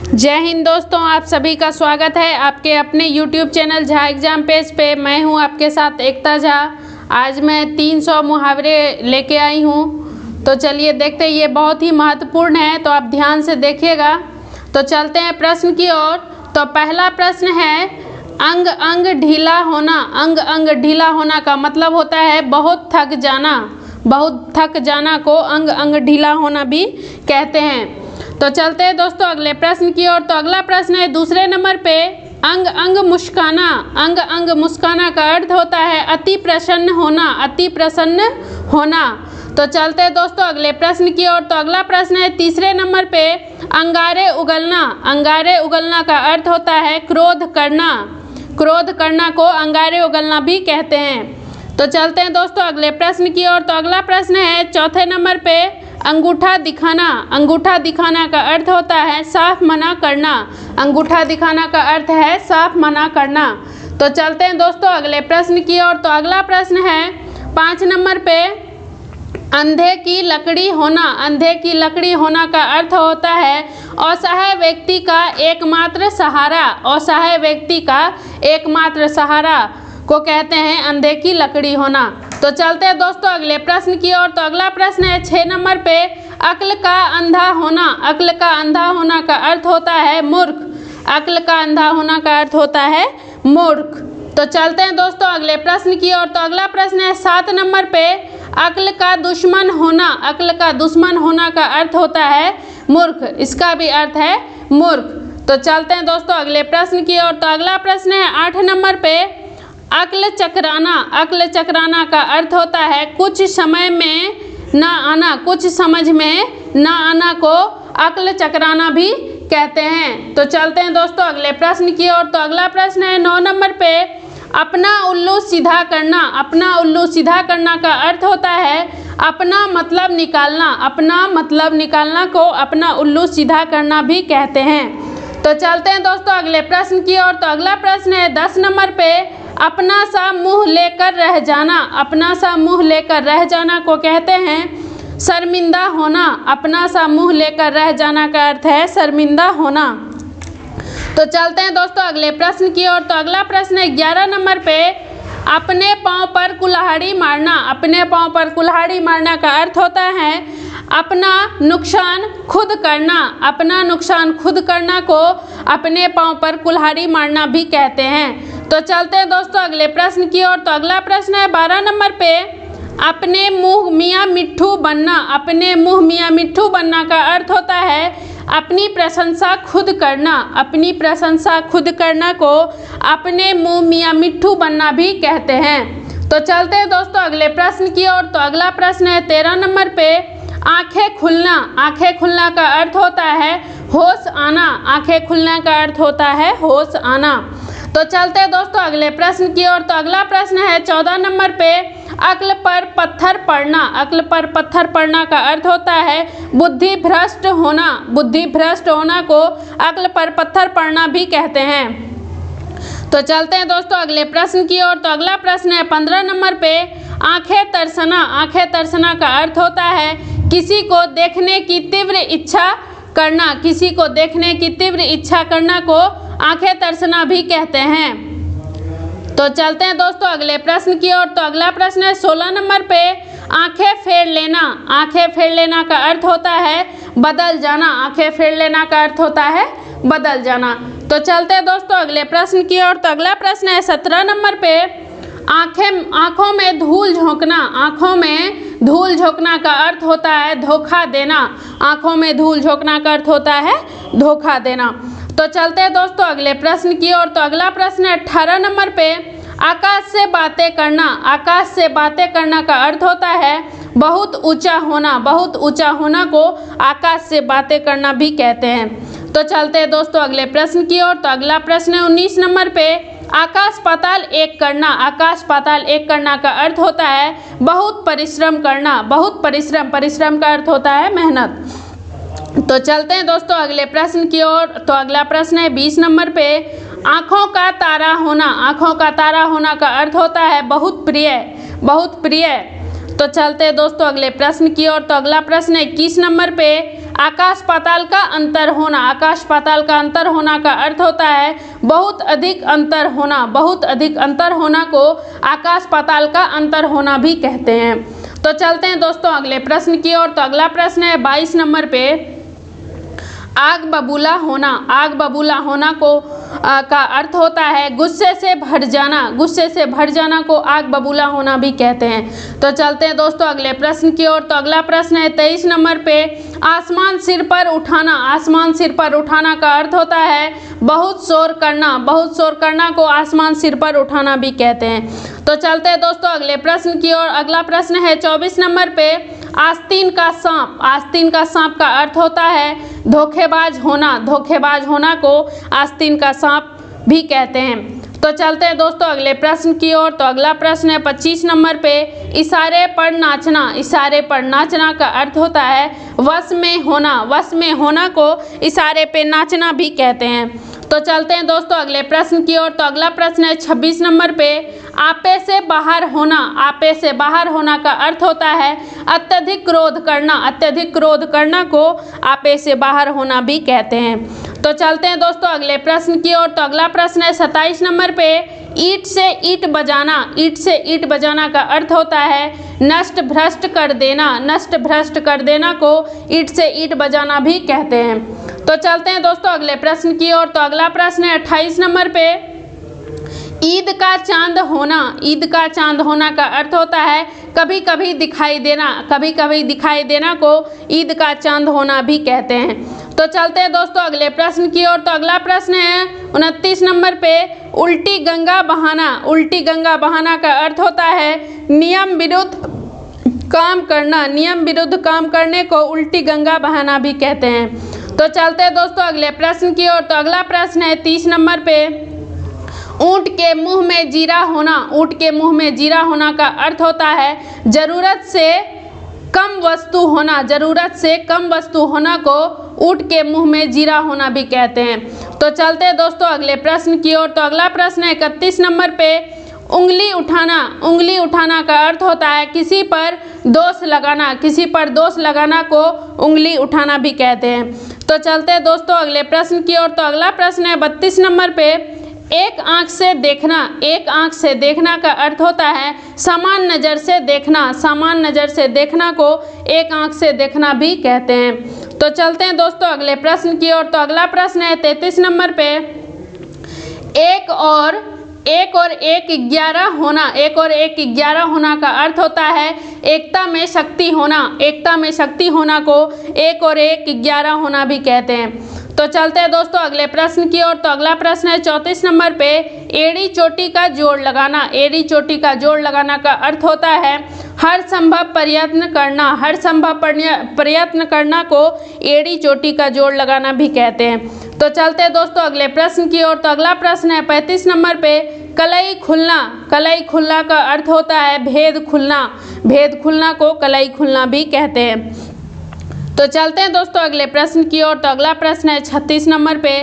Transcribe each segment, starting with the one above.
जय हिंद दोस्तों, आप सभी का स्वागत है आपके अपने YouTube channel Jha exam page पे। मैं हूं आपके साथ एकता झा। आज मैं 300 मुहावरे लेके आई हूं, तो चलिए देखते हैं। ये बहुत ही महत्वपूर्ण है, तो आप ध्यान से देखिएगा। तो चलते हैं प्रश्न की ओर। तो पहला प्रश्न है, अंग अंग ढीला होना। अंग अंग ढीला होना का मतलब होता है बहुत थक जाना। बहुत थक जाना को अंग अंग ढीला होना भी कहते हैं। तो चलते हैं दोस्तों अगले प्रश्न की ओर। तो अगला प्रश्न है दूसरे नंबर पे, अंग अंग मुस्काना। अंग अंग मुस्काना का अर्थ होता है अति प्रसन्न होना। अति प्रसन्न होना। तो चलते हैं दोस्तों अगले प्रश्न की ओर। तो अगला प्रश्न है तीसरे नंबर पे, अंगारे उगलना। अंगारे उगलना का अर्थ होता है क्रोध करना। क्रोध करना को अंगारे उगलना भी कहते हैं। तो चलते हैं दोस्तों अगले प्रश्न की ओर। तो अगला प्रश्न है चौथे नंबर पे, अंगूठा दिखाना। अंगूठा दिखाना का अर्थ होता है साफ मना करना। अंगूठा दिखाना का अर्थ है साफ मना करना। तो चलते हैं दोस्तों अगले प्रश्न की ओर। तो अगला प्रश्न है 5 नंबर पे, अंधे की लकड़ी होना। अंधे की लकड़ी होना का अर्थ होता है असहाय व्यक्ति का एकमात्र सहारा। असहाय व्यक्ति का एकमात्र सहारा को कहते हैं अंधे की लकड़ी होना। तो चलते हैं दोस्तों अगले प्रश्न की ओर। तो अगला प्रश्न है 6 नंबर पे, अक्ल का अंधा होना। अक्ल का अंधा होना का अर्थ होता है मूर्ख। अक्ल का अंधा होना का अर्थ होता है मूर्ख। तो चलते हैं दोस्तों अगले प्रश्न की ओर। तो अगला प्रश्न है 7 नंबर पे, अक्ल का दुश्मन होना। अक्ल का दुश्मन होना का अर्थ होता है मूर्ख। इसका भी अर्थ है मूर्ख। तो चलते हैं दोस्तों अगले प्रश्न की ओर। तो अगला प्रश्न है 8 नंबर पे, अक्ल चकराना। अक्ल चकराना का अर्थ होता है कुछ समय में ना आना। कुछ समझ में ना आना को अक्ल चकराना भी कहते हैं। तो चलते हैं दोस्तों अगले प्रश्न की ओर। तो अगला प्रश्न है 9 नंबर पे, अपना उल्लू सीधा करना। अपना उल्लू सीधा करना का अर्थ होता है अपना मतलब निकालना। अपना मतलब निकालना को अपना उल्लू सीधा करना भी कहते हैं। तो चलते हैं दोस्तों अगले प्रश्न की ओर। तो अगला प्रश्न है 10 नंबर पे, अपना सा मुंह लेकर रह जाना। अपना सा मुंह लेकर रह जाना को कहते हैं शर्मिंदा होना। अपना सा मुंह लेकर रह जाना का अर्थ है शर्मिंदा होना। तो चलते हैं दोस्तों अगले प्रश्न की ओर। तो अगला प्रश्न है 11 नंबर पे, अपने पाँव पर कुल्हाड़ी मारना। अपने पाँव पर कुल्हाड़ी मारना का अर्थ होता है अपना नुकसान खुद करना। अपना नुकसान खुद करना को अपने पाँव पर कुल्हाड़ी मारना भी कहते हैं। तो चलते हैं दोस्तों अगले प्रश्न की ओर। तो अगला प्रश्न है 12 नंबर पे, अपने मुँह मियाँ मिट्ठू बनना। अपने मुँह मियाँ मिट्ठू बनना का अर्थ होता है अपनी प्रशंसा खुद करना। अपनी प्रशंसा खुद करना को अपने मुँह मियाँ मिट्ठू बनना भी कहते हैं। तो चलते हैं दोस्तों अगले प्रश्न की ओर। तो अगला प्रश्न है 13 नंबर पे, आंखें खुलना। आंखें खुलना का अर्थ होता है होश आना। आंखें खुलने का अर्थ होता है होश आना। तो चलते हैं दोस्तों अगले प्रश्न की ओर। तो अगला प्रश्न है 14 नंबर पे, अक्ल पर पत्थर पड़ना। अक्ल पर पत्थर पड़ना का अर्थ होता है बुद्धि भ्रष्ट होना। बुद्धि भ्रष्ट होना को अक्ल पर पत्थर पड़ना भी कहते हैं। तो चलते हैं दोस्तों अगले प्रश्न की ओर। तो अगला प्रश्न है 15 नंबर पे, आंखें तरसना। आंखें तरसना का अर्थ होता है किसी को देखने की तीव्र इच्छा करना। किसी को देखने की तीव्र इच्छा करना को आंखें तरसना भी कहते हैं। तो चलते हैं दोस्तों अगले प्रश्न की ओर। तो अगला प्रश्न है 16 नंबर पे, आंखें फेर लेना। आंखें फेर लेना का अर्थ होता है बदल जाना। आंखें फेर लेना का अर्थ होता है बदल जाना। तो चलते हैं दोस्तों अगले प्रश्न की ओर। तो अगला प्रश्न है 17 नंबर पे, आंखों में धूल झोंकना। आंखों में धूल झोंकना का अर्थ होता है धोखा देना। आंखों में धूल झोंकना का अर्थ होता है धोखा देना। तो चलते हैं दोस्तों अगले प्रश्न की ओर। तो अगला प्रश्न है 18 नंबर पे, आकाश से बातें करना। आकाश से बातें करना का अर्थ होता है बहुत ऊंचा होना। बहुत ऊंचा होना को आकाश से बातें करना भी कहते हैं। तो चलते हैं दोस्तों अगले प्रश्न की ओर। तो अगला प्रश्न है 19 नंबर पे, आकाश पाताल एक करना। आकाश पाताल एक करना का अर्थ होता है बहुत परिश्रम करना। बहुत परिश्रम। परिश्रम का अर्थ होता है मेहनत। तो चलते हैं दोस्तों अगले प्रश्न की ओर। तो अगला प्रश्न है 20 नंबर पे, आँखों का तारा होना। आँखों का तारा होना का अर्थ होता है बहुत प्रिय। बहुत प्रिय। तो चलते हैं दोस्तों अगले प्रश्न की ओर। तो अगला प्रश्न है 21 नंबर पे, आकाश पाताल का अंतर होना। आकाश पाताल का अंतर होना का अर्थ होता है बहुत अधिक अंतर होना। बहुत अधिक अंतर होना को आकाश पाताल का अंतर होना भी कहते हैं। तो चलते हैं दोस्तों अगले प्रश्न की ओर। तो अगला प्रश्न है 22 नंबर पे, आग बबूला होना। आग बबूला होना को का अर्थ होता है गुस्से से भर जाना। गुस्से से भर जाना को आग बबूला होना भी कहते हैं। तो चलते हैं दोस्तों अगले प्रश्न की ओर। तो अगला प्रश्न है 23 नंबर पे, आसमान सिर पर उठाना। आसमान सिर पर उठाना का अर्थ होता है बहुत शोर करना। बहुत शोर करना को आसमान सिर पर उठाना भी कहते हैं। तो चलते हैं दोस्तों अगले प्रश्न की ओर। अगला प्रश्न है 24 नंबर पे, आस्तीन का सांप। आस्तीन का सांप का अर्थ होता है धोखेबाज होना। धोखेबाज होना को आस्तीन का सांप भी कहते हैं। तो चलते हैं दोस्तों अगले प्रश्न की ओर। तो अगला प्रश्न है 25 नंबर पे, इशारे पर नाचना। इशारे पर नाचना का अर्थ होता है वश में होना। वश में होना को इशारे पे नाचना भी कहते हैं। तो चलते हैं दोस्तों अगले प्रश्न की ओर। तो अगला प्रश्न है 26 नंबर पे, आपे से बाहर होना। आपे से बाहर होना का अर्थ होता है अत्यधिक क्रोध करना। अत्यधिक क्रोध करना को आपे से बाहर होना भी कहते हैं। तो चलते हैं दोस्तों अगले प्रश्न की ओर। तो अगला प्रश्न है 27 नंबर पे, ईंट से ईंट बजाना। ईंट से ईंट बजाना का अर्थ होता है नष्ट भ्रष्ट कर देना। नष्ट भ्रष्ट कर देना को ईंट से ईंट बजाना भी कहते हैं। तो चलते हैं दोस्तों अगले प्रश्न की ओर। तो अगला प्रश्न है 28 नंबर पे, ईद का चांद होना। ईद का चांद होना का अर्थ होता है कभी कभी दिखाई देना। कभी कभी दिखाई देना को ईद का चांद होना भी कहते हैं। तो चलते हैं दोस्तों अगले प्रश्न की ओर। तो अगला प्रश्न है 29 नंबर पे, उल्टी गंगा बहाना। उल्टी गंगा बहाना का अर्थ होता है नियम विरुद्ध काम करना। नियम विरुद्ध काम करने को उल्टी गंगा बहाना भी कहते हैं। तो चलते हैं दोस्तों अगले प्रश्न की ओर। तो अगला प्रश्न है 30 नंबर पे, ऊंट के मुंह में जीरा होना। ऊंट के मुंह में जीरा होना का अर्थ होता है जरूरत से कम वस्तु होना। जरूरत से कम वस्तु होना को ऊंट के मुंह में जीरा होना भी कहते हैं। तो चलते हैं दोस्तों अगले प्रश्न की ओर। तो अगला प्रश्न है 31 नंबर पे, उंगली उठाना। उंगली उठाना का अर्थ होता है किसी पर दोष लगाना। किसी पर दोष लगाना को उंगली उठाना भी कहते हैं। तो चलते हैं दोस्तों अगले प्रश्न की ओर। तो अगला प्रश्न है 32 नंबर पे, एक आंख से देखना। एक आंख से देखना का अर्थ होता है समान नज़र से देखना। समान नज़र से देखना को एक आंख से देखना भी कहते हैं। तो चलते हैं दोस्तों अगले प्रश्न की ओर। तो अगला प्रश्न है 33 नंबर पे, एक और एक 11 होना। एक और एक 11 होना का अर्थ होता है एकता में शक्ति होना। एकता में शक्ति होना को एक और एक 11 होना भी कहते हैं। तो चलते हैं दोस्तों अगले प्रश्न की ओर। तो अगला प्रश्न है 34 नंबर पे, एड़ी चोटी का जोड़ लगाना। एड़ी चोटी का जोड़ लगाना का अर्थ होता है हर संभव प्रयत्न करना। हर संभव प्रयत्न करना को एड़ी चोटी का जोड़ लगाना भी कहते हैं। तो चलते हैं दोस्तों अगले प्रश्न की ओर। तो अगला प्रश्न है 35 नंबर पे, कलई खुलना। कलई खुलना का अर्थ होता है भेद खुलना। भेद खुलना को कलई खुलना भी कहते हैं। तो चलते हैं दोस्तों अगले प्रश्न की ओर। तो अगला प्रश्न है 36 नंबर पे,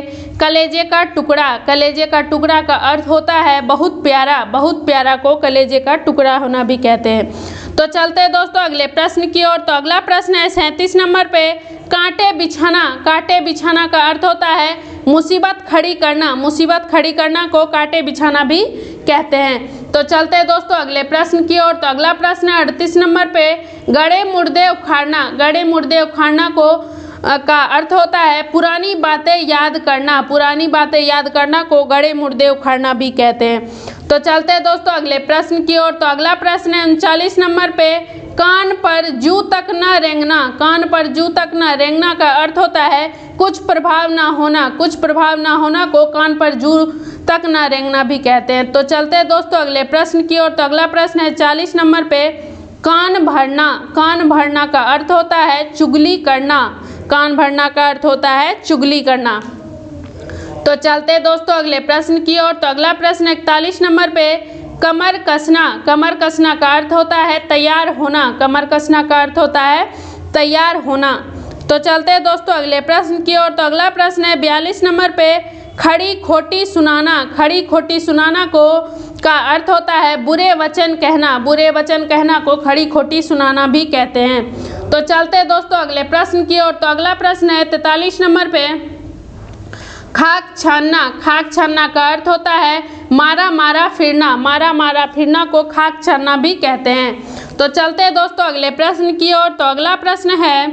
कलेजे का टुकड़ा। कलेजे का टुकड़ा का अर्थ होता है बहुत प्यारा। बहुत प्यारा को कलेजे का टुकड़ा होना भी कहते हैं। तो चलते हैं दोस्तों अगले प्रश्न की ओर। तो अगला प्रश्न है 37 नंबर पे, कांटे बिछाना। कांटे बिछाना का अर्थ होता है मुसीबत खड़ी करना। मुसीबत खड़ी करना को कांटे बिछाना भी कहते हैं। तो चलते हैं दोस्तों अगले प्रश्न की ओर। तो अगला प्रश्न है 38 नंबर पे, गड़े मुर्दे उखाड़ना। गड़े मुर्दे उखाड़ना को का अर्थ होता है पुरानी बातें याद करना। पुरानी बातें याद करना को गड़े मुर्दे उखाड़ना भी कहते हैं। तो चलते हैं दोस्तों अगले प्रश्न की ओर। तो अगला प्रश्न है 39 नंबर पे, कान पर जू तक न रेंगना। कान पर जू तक न रेंगना का अर्थ होता है कुछ प्रभाव ना होना। कुछ प्रभाव ना होना को कान पर जू तक न रेंगना भी कहते हैं। तो चलते हैं दोस्तों अगले प्रश्न की ओर। तो अगला प्रश्न है 40 नंबर पे, कान भरना। कान भरना का अर्थ होता है चुगली करना। कान भरना का अर्थ होता है चुगली करना। तो चलते हैं दोस्तों अगले प्रश्न की ओर। तो अगला प्रश्न 41 नंबर पे, कमर कसना। कमर कसना का अर्थ होता है तैयार होना। कमर कसना का अर्थ होता है तैयार होना। तो चलते हैं दोस्तों अगले प्रश्न की ओर। तो अगला प्रश्न है 42 नंबर पे, खड़ी खोटी सुनाना। खड़ी खोटी सुनाना को का अर्थ होता है बुरे वचन कहना। बुरे वचन कहना को खड़ी खोटी सुनाना भी कहते हैं। तो चलते हैं दोस्तों अगले प्रश्न की ओर। तो अगला प्रश्न है 43 नंबर पे, खाक छानना। खाक छानना का अर्थ होता है मारा मारा फिरना। मारा मारा फिरना को खाक छानना भी कहते हैं। तो चलते हैं दोस्तों अगले प्रश्न की ओर। तो अगला प्रश्न है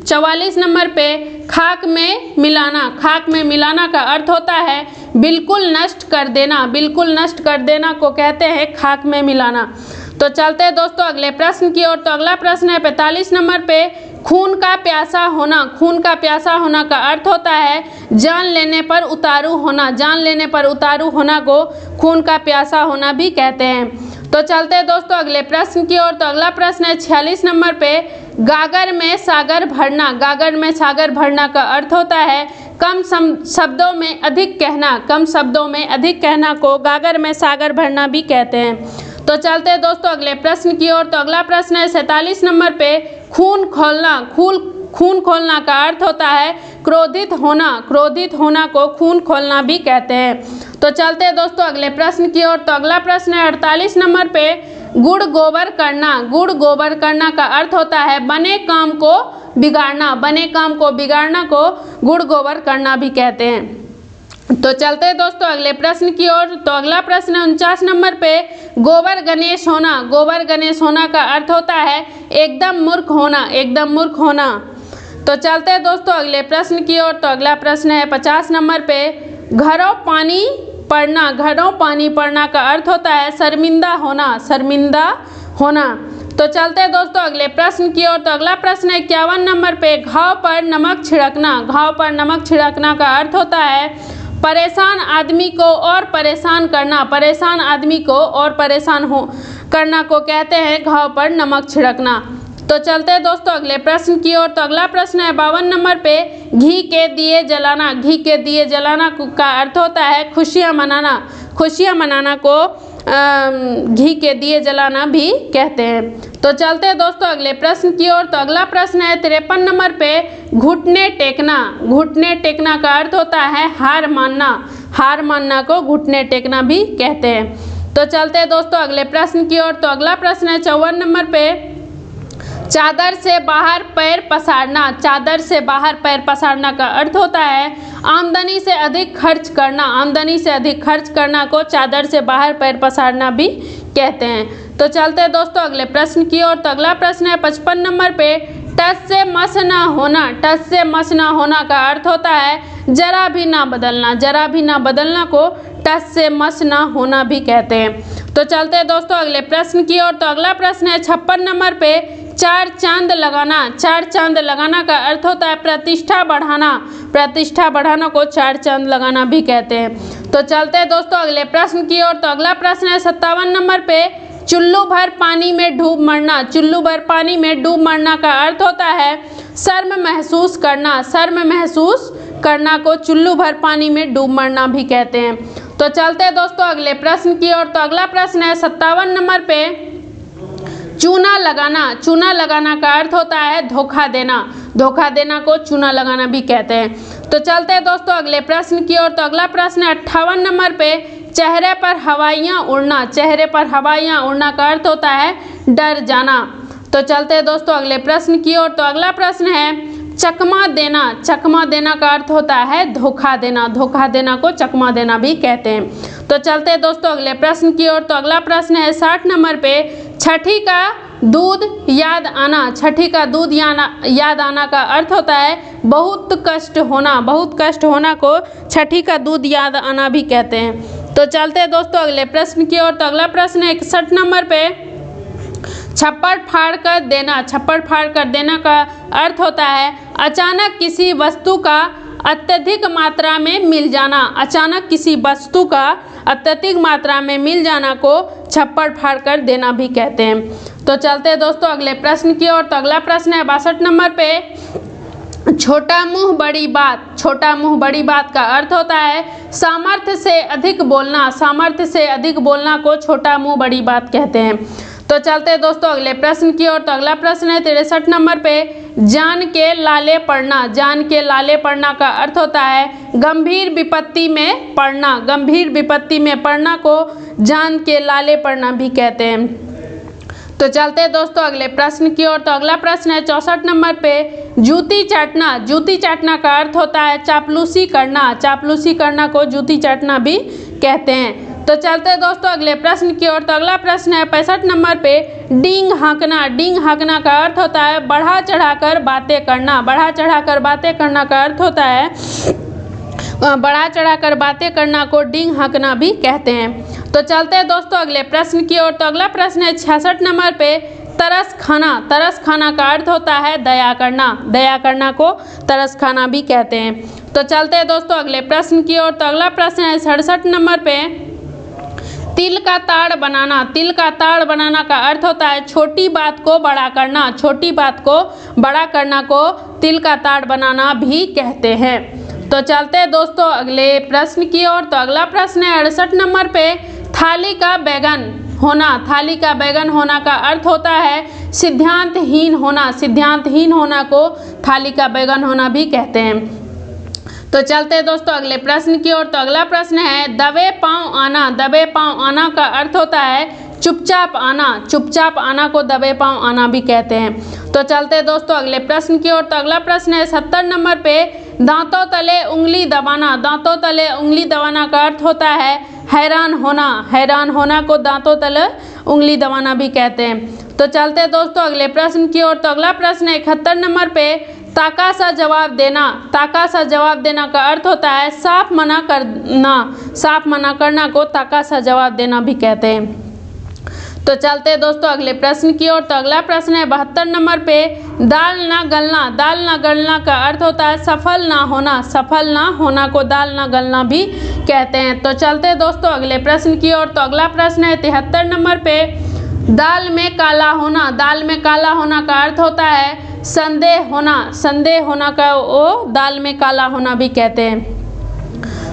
44 नंबर पे, खाक में मिलाना। खाक में मिलाना का अर्थ होता है बिल्कुल नष्ट कर देना। बिल्कुल नष्ट कर देना को कहते हैं खाक में मिलाना। तो चलते हैं दोस्तों अगले प्रश्न की ओर। तो अगला प्रश्न है 45 नंबर पे, खून का प्यासा होना। खून का प्यासा होना का अर्थ होता है जान लेने पर उतारू होना। जान लेने पर उतारू होना को खून का प्यासा होना भी कहते हैं। तो चलते हैं दोस्तों अगले प्रश्न की ओर। तो अगला प्रश्न है 46 नंबर पे, गागर में सागर भरना। गागर में सागर भरना का अर्थ होता है कम शब्दों में अधिक कहना। कम शब्दों में अधिक कहना को गागर में सागर भरना भी कहते हैं। तो चलते हैं दोस्तों अगले प्रश्न की ओर। तो अगला प्रश्न है 47 नंबर पे, खून खोलना। खून खोलना का अर्थ होता है क्रोधित होना। क्रोधित होना को खून खोलना भी कहते हैं। तो चलते हैं दोस्तों अगले प्रश्न की ओर। तो अगला प्रश्न है 48 नंबर पे, गुड़ गोबर करना। गुड़ गोबर करना का अर्थ होता है बने काम को बिगाड़ना। बने काम को बिगाड़ना को गुड़ गोबर करना भी कहते हैं। तो चलते हैं दोस्तों अगले प्रश्न की ओर। तो अगला प्रश्न है 49 नंबर पे, गोबर गणेश होना। गोबर गणेश होना का अर्थ होता है एकदम मूर्ख होना। एकदम मूर्ख होना। तो चलते हैं दोस्तों अगले प्रश्न की ओर। तो अगला प्रश्न है 50 नंबर पे, घरों पानी पड़ना। घरों पानी पड़ना का अर्थ होता है शर्मिंदा होना। शर्मिंदा होना। तो चलते हैं दोस्तों अगले प्रश्न की ओर। तो अगला प्रश्न है 51 नंबर पे, घाव पर नमक छिड़कना। घाव पर नमक छिड़कना का अर्थ होता है परेशान आदमी को और परेशान करना। परेशान आदमी को और परेशान हो करना को कहते हैं घाव पर नमक छिड़कना। तो चलते हैं दोस्तों अगले प्रश्न की ओर। तो अगला प्रश्न है 52 नंबर पे, घी के दिए जलाना। घी के दिए जलाना का अर्थ होता है खुशियाँ मनाना। खुशियाँ मनाना को घी के दिए जलाना भी कहते हैं। तो चलते हैं दोस्तों अगले प्रश्न की ओर। तो अगला प्रश्न है 53 नंबर पे, घुटने टेकना। घुटने टेकना का अर्थ होता है हार मानना। हार मानना को घुटने टेकना भी कहते हैं। तो चलते हैं दोस्तों अगले प्रश्न की ओर। तो अगला प्रश्न है 54 नंबर पे, चादर से बाहर पैर पसारना। चादर से बाहर पैर पसारना का अर्थ होता है आमदनी से अधिक खर्च करना। आमदनी से अधिक खर्च करना को चादर से बाहर पैर पसारना भी कहते हैं। तो चलते हैं दोस्तों अगले प्रश्न की ओर। तो अगला प्रश्न है 55 नंबर पे, टस से मस ना होना। टस से मस ना होना का अर्थ होता है जरा भी ना बदलना। जरा भी ना बदलना को टस से मस ना होना भी कहते हैं। तो चलते हैं दोस्तों अगले प्रश्न की ओर। तो अगला प्रश्न है 56 नंबर पे, चार चांद लगाना। चार चांद लगाना का अर्थ होता है प्रतिष्ठा बढ़ाना। प्रतिष्ठा बढ़ाना को चार चांद लगाना भी कहते हैं। तो चलते हैं दोस्तों अगले प्रश्न की ओर। तो अगला प्रश्न है 57 नंबर पे, चुल्लू भर पानी में डूब मरना। चुल्लू भर पानी में डूब मरना का अर्थ होता है शर्म महसूस करना। शर्म महसूस करना को चुल्लू भर पानी में डूब मरना भी कहते हैं। तो चलते हैं दोस्तों अगले प्रश्न की ओर। तो अगला प्रश्न है 57 नंबर पे, चूना लगाना। चूना लगाना का अर्थ होता है धोखा देना। धोखा देना को चूना लगाना भी कहते हैं। तो चलते हैं दोस्तों अगले प्रश्न की ओर। तो अगला प्रश्न है 58 नंबर पे, चेहरे पर हवाइयाँ उड़ना। चेहरे पर हवाइयाँ उड़ना का अर्थ होता है डर जाना। तो चलते हैं दोस्तों अगले प्रश्न की ओर। तो अगला प्रश्न है चकमा देना। चकमा देना का अर्थ होता है धोखा देना। धोखा देना को चकमा देना भी कहते हैं। तो चलते हैं दोस्तों अगले प्रश्न की ओर। तो अगला प्रश्न है 60 नंबर पे, छठी का दूध याद आना। छठी का दूध याद आना का अर्थ होता है बहुत कष्ट होना। बहुत कष्ट होना को छठी का दूध याद आना भी कहते हैं। तो चलते हैं दोस्तों अगले प्रश्न की ओर। तो अगला प्रश्न है 61 नंबर पे, छप्पड़ फाड़ कर देना। छप्पड़ फाड़ कर देना का अर्थ होता है अचानक किसी वस्तु का अत्यधिक मात्रा में मिल जाना। अचानक किसी वस्तु का अत्यधिक मात्रा में मिल जाना को छप्पड़ फाड़ कर देना भी कहते हैं। तो चलते हैं दोस्तों अगले प्रश्न की ओर। तो अगला प्रश्न है 62 नंबर पे, छोटा मुंह बड़ी बात। छोटा मुंह बड़ी बात का अर्थ होता है सामर्थ्य से अधिक बोलना। सामर्थ्य से अधिक बोलना को छोटा मुंह बड़ी बात कहते हैं। तो चलते हैं दोस्तों अगले प्रश्न की ओर। तो अगला प्रश्न है 63 नंबर पे, जान के लाले पड़ना। जान के लाले पड़ना का अर्थ होता है गंभीर विपत्ति में पड़ना। गंभीर विपत्ति में पड़ना को जान के लाले पड़ना भी कहते हैं। तो चलते हैं दोस्तों अगले प्रश्न की ओर। तो अगला प्रश्न है 64 नंबर पे, जूती चाटना। जूती चाटना का अर्थ होता है चापलूसी करना। चापलूसी करना को जूती चाटना भी कहते हैं। तो चलते हैं दोस्तों अगले प्रश्न की ओर। तो अगला प्रश्न है 65 नंबर पे, डींग हाँकना। डींग हाँकना का अर्थ होता है बढ़ा चढ़ाकर बातें करना। बढ़ा चढ़ाकर बातें करना का अर्थ होता है बढ़ा चढ़ाकर बातें करना को डींग हाँकना भी कहते हैं। तो चलते हैं दोस्तों अगले प्रश्न की ओर। तो अगला प्रश्न है 66 नंबर पे, तरस खाना। तरस खाना का अर्थ होता है दया करना। दया करना को तरस खाना भी कहते हैं। तो चलते हैं दोस्तों अगले प्रश्न की ओर। तो अगला प्रश्न है 67 नंबर पे, तिल का ताड़ बनाना। तिल का ताड़ बनाना का अर्थ होता है छोटी बात को बड़ा करना। छोटी बात को बड़ा करना को तिल का ताड़ बनाना भी कहते हैं। तो चलते हैं दोस्तों अगले प्रश्न की ओर। तो अगला प्रश्न है 68 नंबर पे, थाली का बैगन होना। थाली का बैगन होना का अर्थ होता है सिद्धांतहीन होना। सिद्धांतहीन होना को थाली का बैगन होना भी कहते हैं। तो चलते हैं दोस्तों अगले प्रश्न की ओर। तो अगला प्रश्न है दबे पांव आना। दबे पांव आना का अर्थ होता है चुपचाप आना। चुपचाप आना को दबे पांव आना भी कहते हैं। तो चलते हैं दोस्तों अगले प्रश्न की ओर। तो अगला प्रश्न है 70 नंबर पे, दांतों तले उंगली दबाना। दांतों तले उंगली दबाना का अर्थ होता है हैरान होना। हैरान होना को दांतों तले उंगली दबाना भी कहते हैं। तो चलते हैं दोस्तों अगले प्रश्न की ओर। तो अगला प्रश्न है 71 नंबर पे, ताका सा जवाब देना। ताका सा जवाब देना का अर्थ होता है साफ मना करना। साफ मना करना को ताका सा जवाब देना भी कहते हैं। तो चलते हैं दोस्तों अगले प्रश्न की ओर। तो अगला प्रश्न है 72 नंबर पे, दाल ना गलना। दाल ना गलना का अर्थ होता है सफल ना होना। सफल ना होना को दाल ना गलना भी कहते हैं। तो चलते हैं दोस्तों अगले प्रश्न की ओर। तो अगला प्रश्न है 73 नंबर पे, दाल में काला होना। दाल में काला होना का अर्थ होता है संदेह होना। संदेह होना का वो दाल में काला होना भी कहते हैं।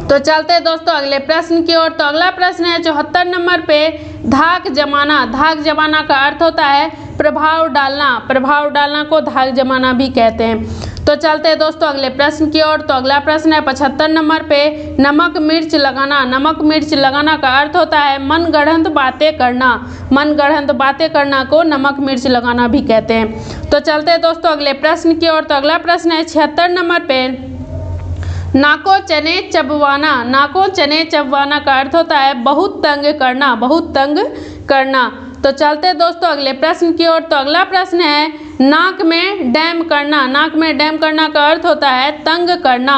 तो चलते हैं दोस्तों अगले प्रश्न की ओर। तो अगला प्रश्न है 74 नंबर पे, धाक जमाना। धाक जमाना का अर्थ होता है प्रभाव डालना। प्रभाव डालना को धाक जमाना भी कहते हैं। तो चलते हैं दोस्तों अगले प्रश्न की ओर। तो अगला प्रश्न है 75 नंबर पे, नमक मिर्च लगाना। नमक मिर्च लगाना का अर्थ होता है मनगढ़ंत बातें करना। मनगढ़ंत बातें करना को नमक मिर्च लगाना भी कहते हैं। तो चलते हैं दोस्तों अगले प्रश्न की ओर। तो अगला प्रश्न है 76 नंबर पे, नाको चने चबवाना। नाको चने चबवाना का अर्थ होता है बहुत तंग करना। बहुत तंग करना। तो चलते हैं दोस्तों अगले प्रश्न की ओर। तो अगला प्रश्न है नाक में डैम करना। नाक में डैम करना का अर्थ होता है तंग करना।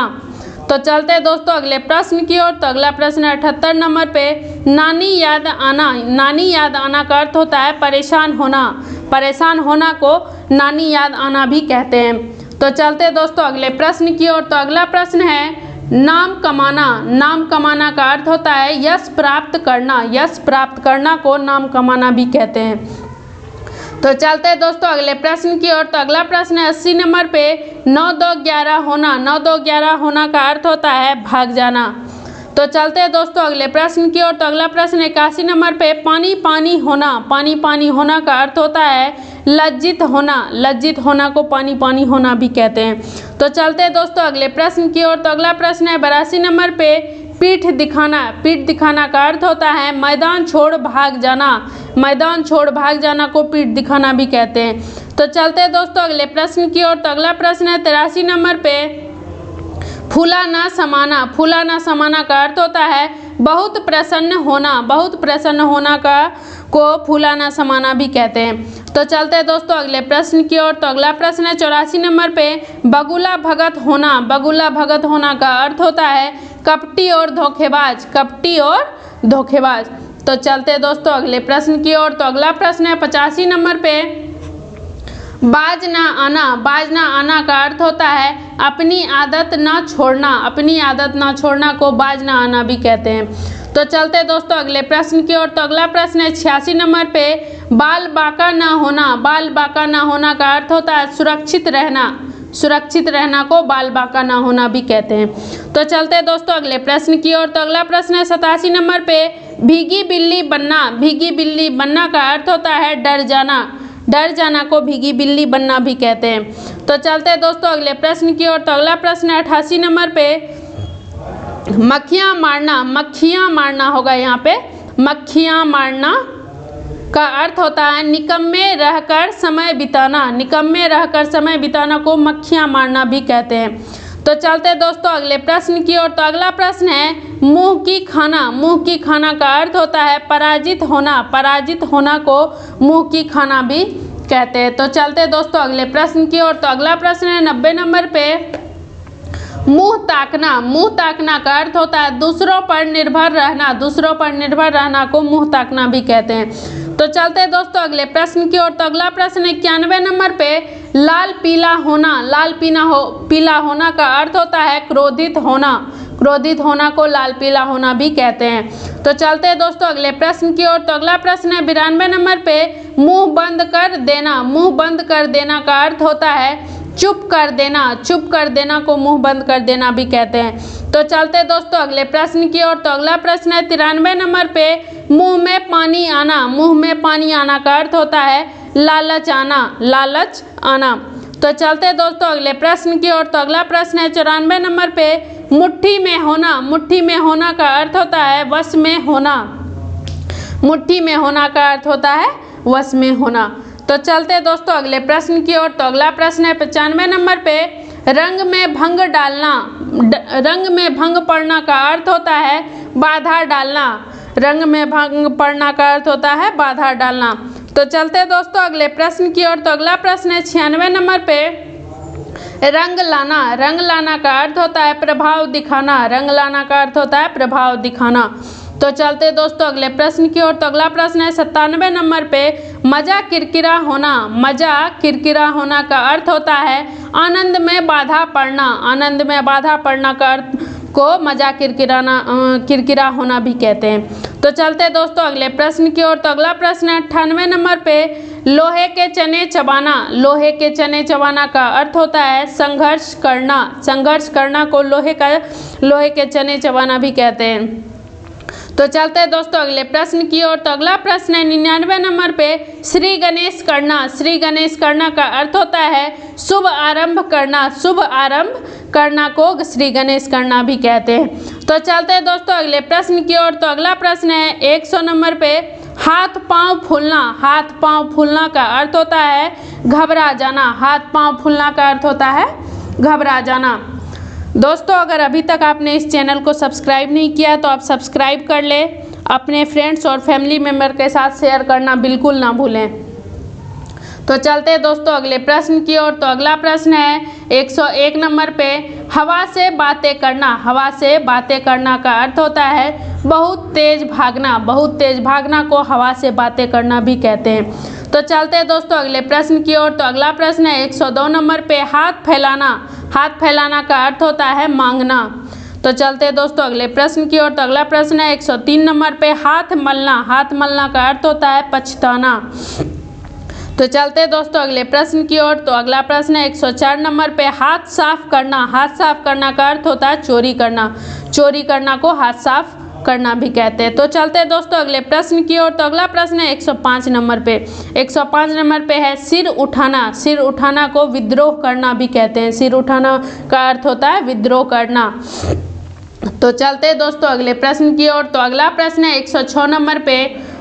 तो चलते हैं दोस्तों अगले प्रश्न की ओर। तो अगला प्रश्न है 78 नंबर पे, नानी याद आना। नानी याद आना का अर्थ होता है परेशान होना। परेशान होना को नानी याद आना भी कहते हैं। तो चलते हैं दोस्तों अगले प्रश्न की ओर। तो अगला प्रश्न है नाम कमाना। नाम कमाना का अर्थ होता है यश प्राप्त करना। यश प्राप्त करना को नाम कमाना भी कहते हैं। तो चलते हैं दोस्तों अगले प्रश्न की ओर। तो अगला प्रश्न है 80 नंबर पे, 9 2 11 होना। 9 2 11 होना का अर्थ होता है भाग जाना। तो चलते हैं दोस्तों अगले प्रश्न की ओर। तो अगला प्रश्न 81 नंबर पे, पानी पानी होना। पानी पानी होना का अर्थ होता है लज्जित होना। लज्जित होना को पानी पानी होना भी कहते हैं। तो चलते हैं दोस्तों अगले प्रश्न की ओर। तो अगला प्रश्न है 82 नंबर पे, पीठ दिखाना। पीठ दिखाना का अर्थ होता है मैदान छोड़ भाग जाना। मैदान छोड़ भाग जाना को पीठ दिखाना भी कहते हैं। तो चलते हैं दोस्तों अगले प्रश्न की ओर। तो अगला प्रश्न है 83 नंबर पे, फूला ना समाना। फूला ना समाना का अर्थ होता है बहुत प्रसन्न होना। बहुत प्रसन्न होना का को फूला ना समाना भी कहते हैं। तो चलते हैं दोस्तों अगले प्रश्न की ओर। तो अगला प्रश्न है 84 नंबर पे, बगुला भगत होना। बगुला भगत होना का अर्थ होता है कपटी और धोखेबाज। कपटी और धोखेबाज। तो चलते हैं दोस्तों अगले प्रश्न की ओर। तो अगला प्रश्न है 85 नंबर पे, बाज ना आना। बाज ना आना का अर्थ होता है अपनी आदत ना छोड़ना। अपनी आदत ना छोड़ना को बाज ना आना भी कहते हैं। तो चलते हैं दोस्तों अगले प्रश्न की ओर। तो अगला प्रश्न है 86 नंबर पे, बाल बांका ना होना। बाल बांका ना होना का अर्थ होता है सुरक्षित रहना। सुरक्षित रहना को बाल बांका ना होना भी कहते हैं। तो चलते हैं दोस्तों अगले प्रश्न की ओर। तो अगला प्रश्न है 87 नंबर पे, भीगी बिल्ली बनना। भीगी बिल्ली बनना का अर्थ होता है डर जाना। डर जाना को भीगी बिल्ली बनना भी कहते हैं। तो चलते हैं दोस्तों अगले प्रश्न की ओर। तो अगला प्रश्न है 88 नंबर पे, मक्खियाँ मारना होगा यहाँ पे। मक्खियाँ मारना का अर्थ होता है निकम्मे रहकर समय बिताना। निकम्मे रहकर समय बिताना को मक्खियाँ मारना भी कहते हैं। तो चलते हैं दोस्तों अगले प्रश्न की ओर। तो अगला प्रश्न है मुँह की खाना। मुँह की खाना का अर्थ होता है पराजित होना। पराजित होना को मुँह की खाना भी कहते हैं। तो चलते हैं दोस्तों अगले प्रश्न की ओर। तो अगला प्रश्न है 90 नंबर पे, मुँह ताकना। मुँह ताकना का अर्थ होता है दूसरों पर निर्भर रहना। दूसरों पर निर्भर रहना को मुँह ताकना भी कहते हैं। तो चलते हैं दोस्तों अगले प्रश्न की ओर। तो अगला प्रश्न है 91 नंबर पे, लाल पीला होना। लाल पीला होना का अर्थ होता है क्रोधित होना। क्रोधित होना को लाल पीला होना भी कहते हैं। तो चलते हैं दोस्तों अगले प्रश्न की ओर। तो अगला प्रश्न है 92 नंबर पे, मुंह बंद कर देना। मुंह बंद कर देना का अर्थ होता है चुप कर देना। चुप कर देना को मुंह बंद कर देना भी कहते हैं। तो चलते हैं दोस्तों अगले प्रश्न की ओर। तो अगला प्रश्न है 93 नंबर पे, मुंह में पानी आना। मुंह में पानी आना का अर्थ होता है लालच आना। लालच आना। तो चलते हैं दोस्तों अगले प्रश्न की ओर। तो अगला प्रश्न है 94 नंबर पे, मुट्ठी में होना। मुट्ठी में होना का अर्थ होता है वश में होना। मुट्ठी में होना का अर्थ होता है वश में होना। तो चलते हैं दोस्तों अगले प्रश्न की ओर। तो अगला प्रश्न है 95 नंबर पे, रंग में भंग डालना। रंग में भंग पड़ना का अर्थ होता है बाधा डालना। रंग में भंग पड़ना का अर्थ होता है बाधा डालना। तो चलते हैं दोस्तों अगले प्रश्न की ओर। तो अगला प्रश्न है 96 नंबर पे, रंग लाना। रंग लाना का अर्थ होता है प्रभाव दिखाना। रंग लाना का अर्थ होता है प्रभाव दिखाना। तो चलते दोस्तों अगले प्रश्न की ओर। तो अगला प्रश्न है 97 नंबर पे, मजा किरकिरा होना। मजा किरकिरा होना का अर्थ होता है आनंद में बाधा पड़ना। आनंद में बाधा पड़ना का अर्थ को मजा किरकिरा होना भी कहते हैं। तो चलते दोस्तों अगले प्रश्न की ओर। तो अगला प्रश्न है 98 नंबर पे, लोहे के चने चबाना। लोहे के चने चबाना का अर्थ होता है संघर्ष करना। संघर्ष करना को लोहे के चने चबाना भी कहते हैं। तो चलते हैं दोस्तों अगले प्रश्न की ओर। तो अगला प्रश्न है 99 नंबर पे, श्री गणेश करना। श्री गणेश करना का अर्थ होता है शुभ आरंभ करना। शुभ आरंभ करना को श्री गणेश करना भी कहते हैं। तो चलते हैं दोस्तों अगले प्रश्न की ओर। तो अगला प्रश्न है 100 नंबर पे, हाथ पांव फूलना। हाथ पांव फूलना का अर्थ होता है घबरा जाना। हाथ पांव फूलना का अर्थ होता है घबरा जाना। दोस्तों अगर अभी तक आपने इस चैनल को सब्सक्राइब नहीं किया है तो आप सब्सक्राइब कर लें। अपने फ्रेंड्स और फैमिली मेम्बर के साथ शेयर करना बिल्कुल ना भूलें। तो चलते हैं दोस्तों अगले प्रश्न की ओर। तो अगला प्रश्न है 101 नंबर पे, हवा से बातें करना। हवा से बातें करना का अर्थ होता है बहुत तेज भागना। बहुत तेज भागना को हवा से बातें करना भी कहते हैं। तो चलते हैं दोस्तों अगले प्रश्न की ओर। तो अगला प्रश्न है 102 नंबर पे, हाथ फैलाना। हाथ फैलाना का अर्थ होता है मांगना। तो चलते हैं दोस्तों अगले प्रश्न की ओर। तो अगला प्रश्न है 103 नंबर पे, हाथ मलना। हाथ मलना का अर्थ होता है पछताना। तो चलते हैं दोस्तों अगले प्रश्न की ओर। तो अगला प्रश्न है 104 नंबर पे, हाथ साफ करना। हाथ साफ करना का अर्थ होता है चोरी करना। चोरी करना को हाथ साफ करना भी कहते हैं। तो चलते हैं दोस्तों अगले प्रश्न की ओर। तो अगला प्रश्न है 105 नंबर पे। 105 नंबर पे है सिर उठाना। सिर उठाना को विद्रोह करना भी कहते हैं। सिर उठाना का अर्थ होता है विद्रोह करना। तो चलते हैं दोस्तों अगले प्रश्न की ओर। तो अगला प्रश्न है 106 नंबर पे,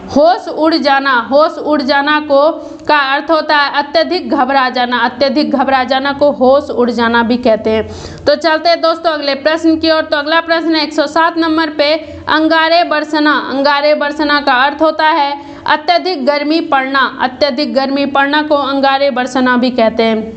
होश उड़ जाना। होश उड़ जाना को का अर्थ होता है अत्यधिक घबरा जाना। अत्यधिक घबरा जाना को होश उड़ जाना भी कहते हैं। तो चलते हैं दोस्तों अगले प्रश्न की ओर। तो अगला प्रश्न है 107 नंबर पे, अंगारे बरसना। अंगारे बरसना का अर्थ होता है अत्यधिक गर्मी पड़ना। अत्यधिक गर्मी पड़ना को अंगारे बरसना भी कहते हैं।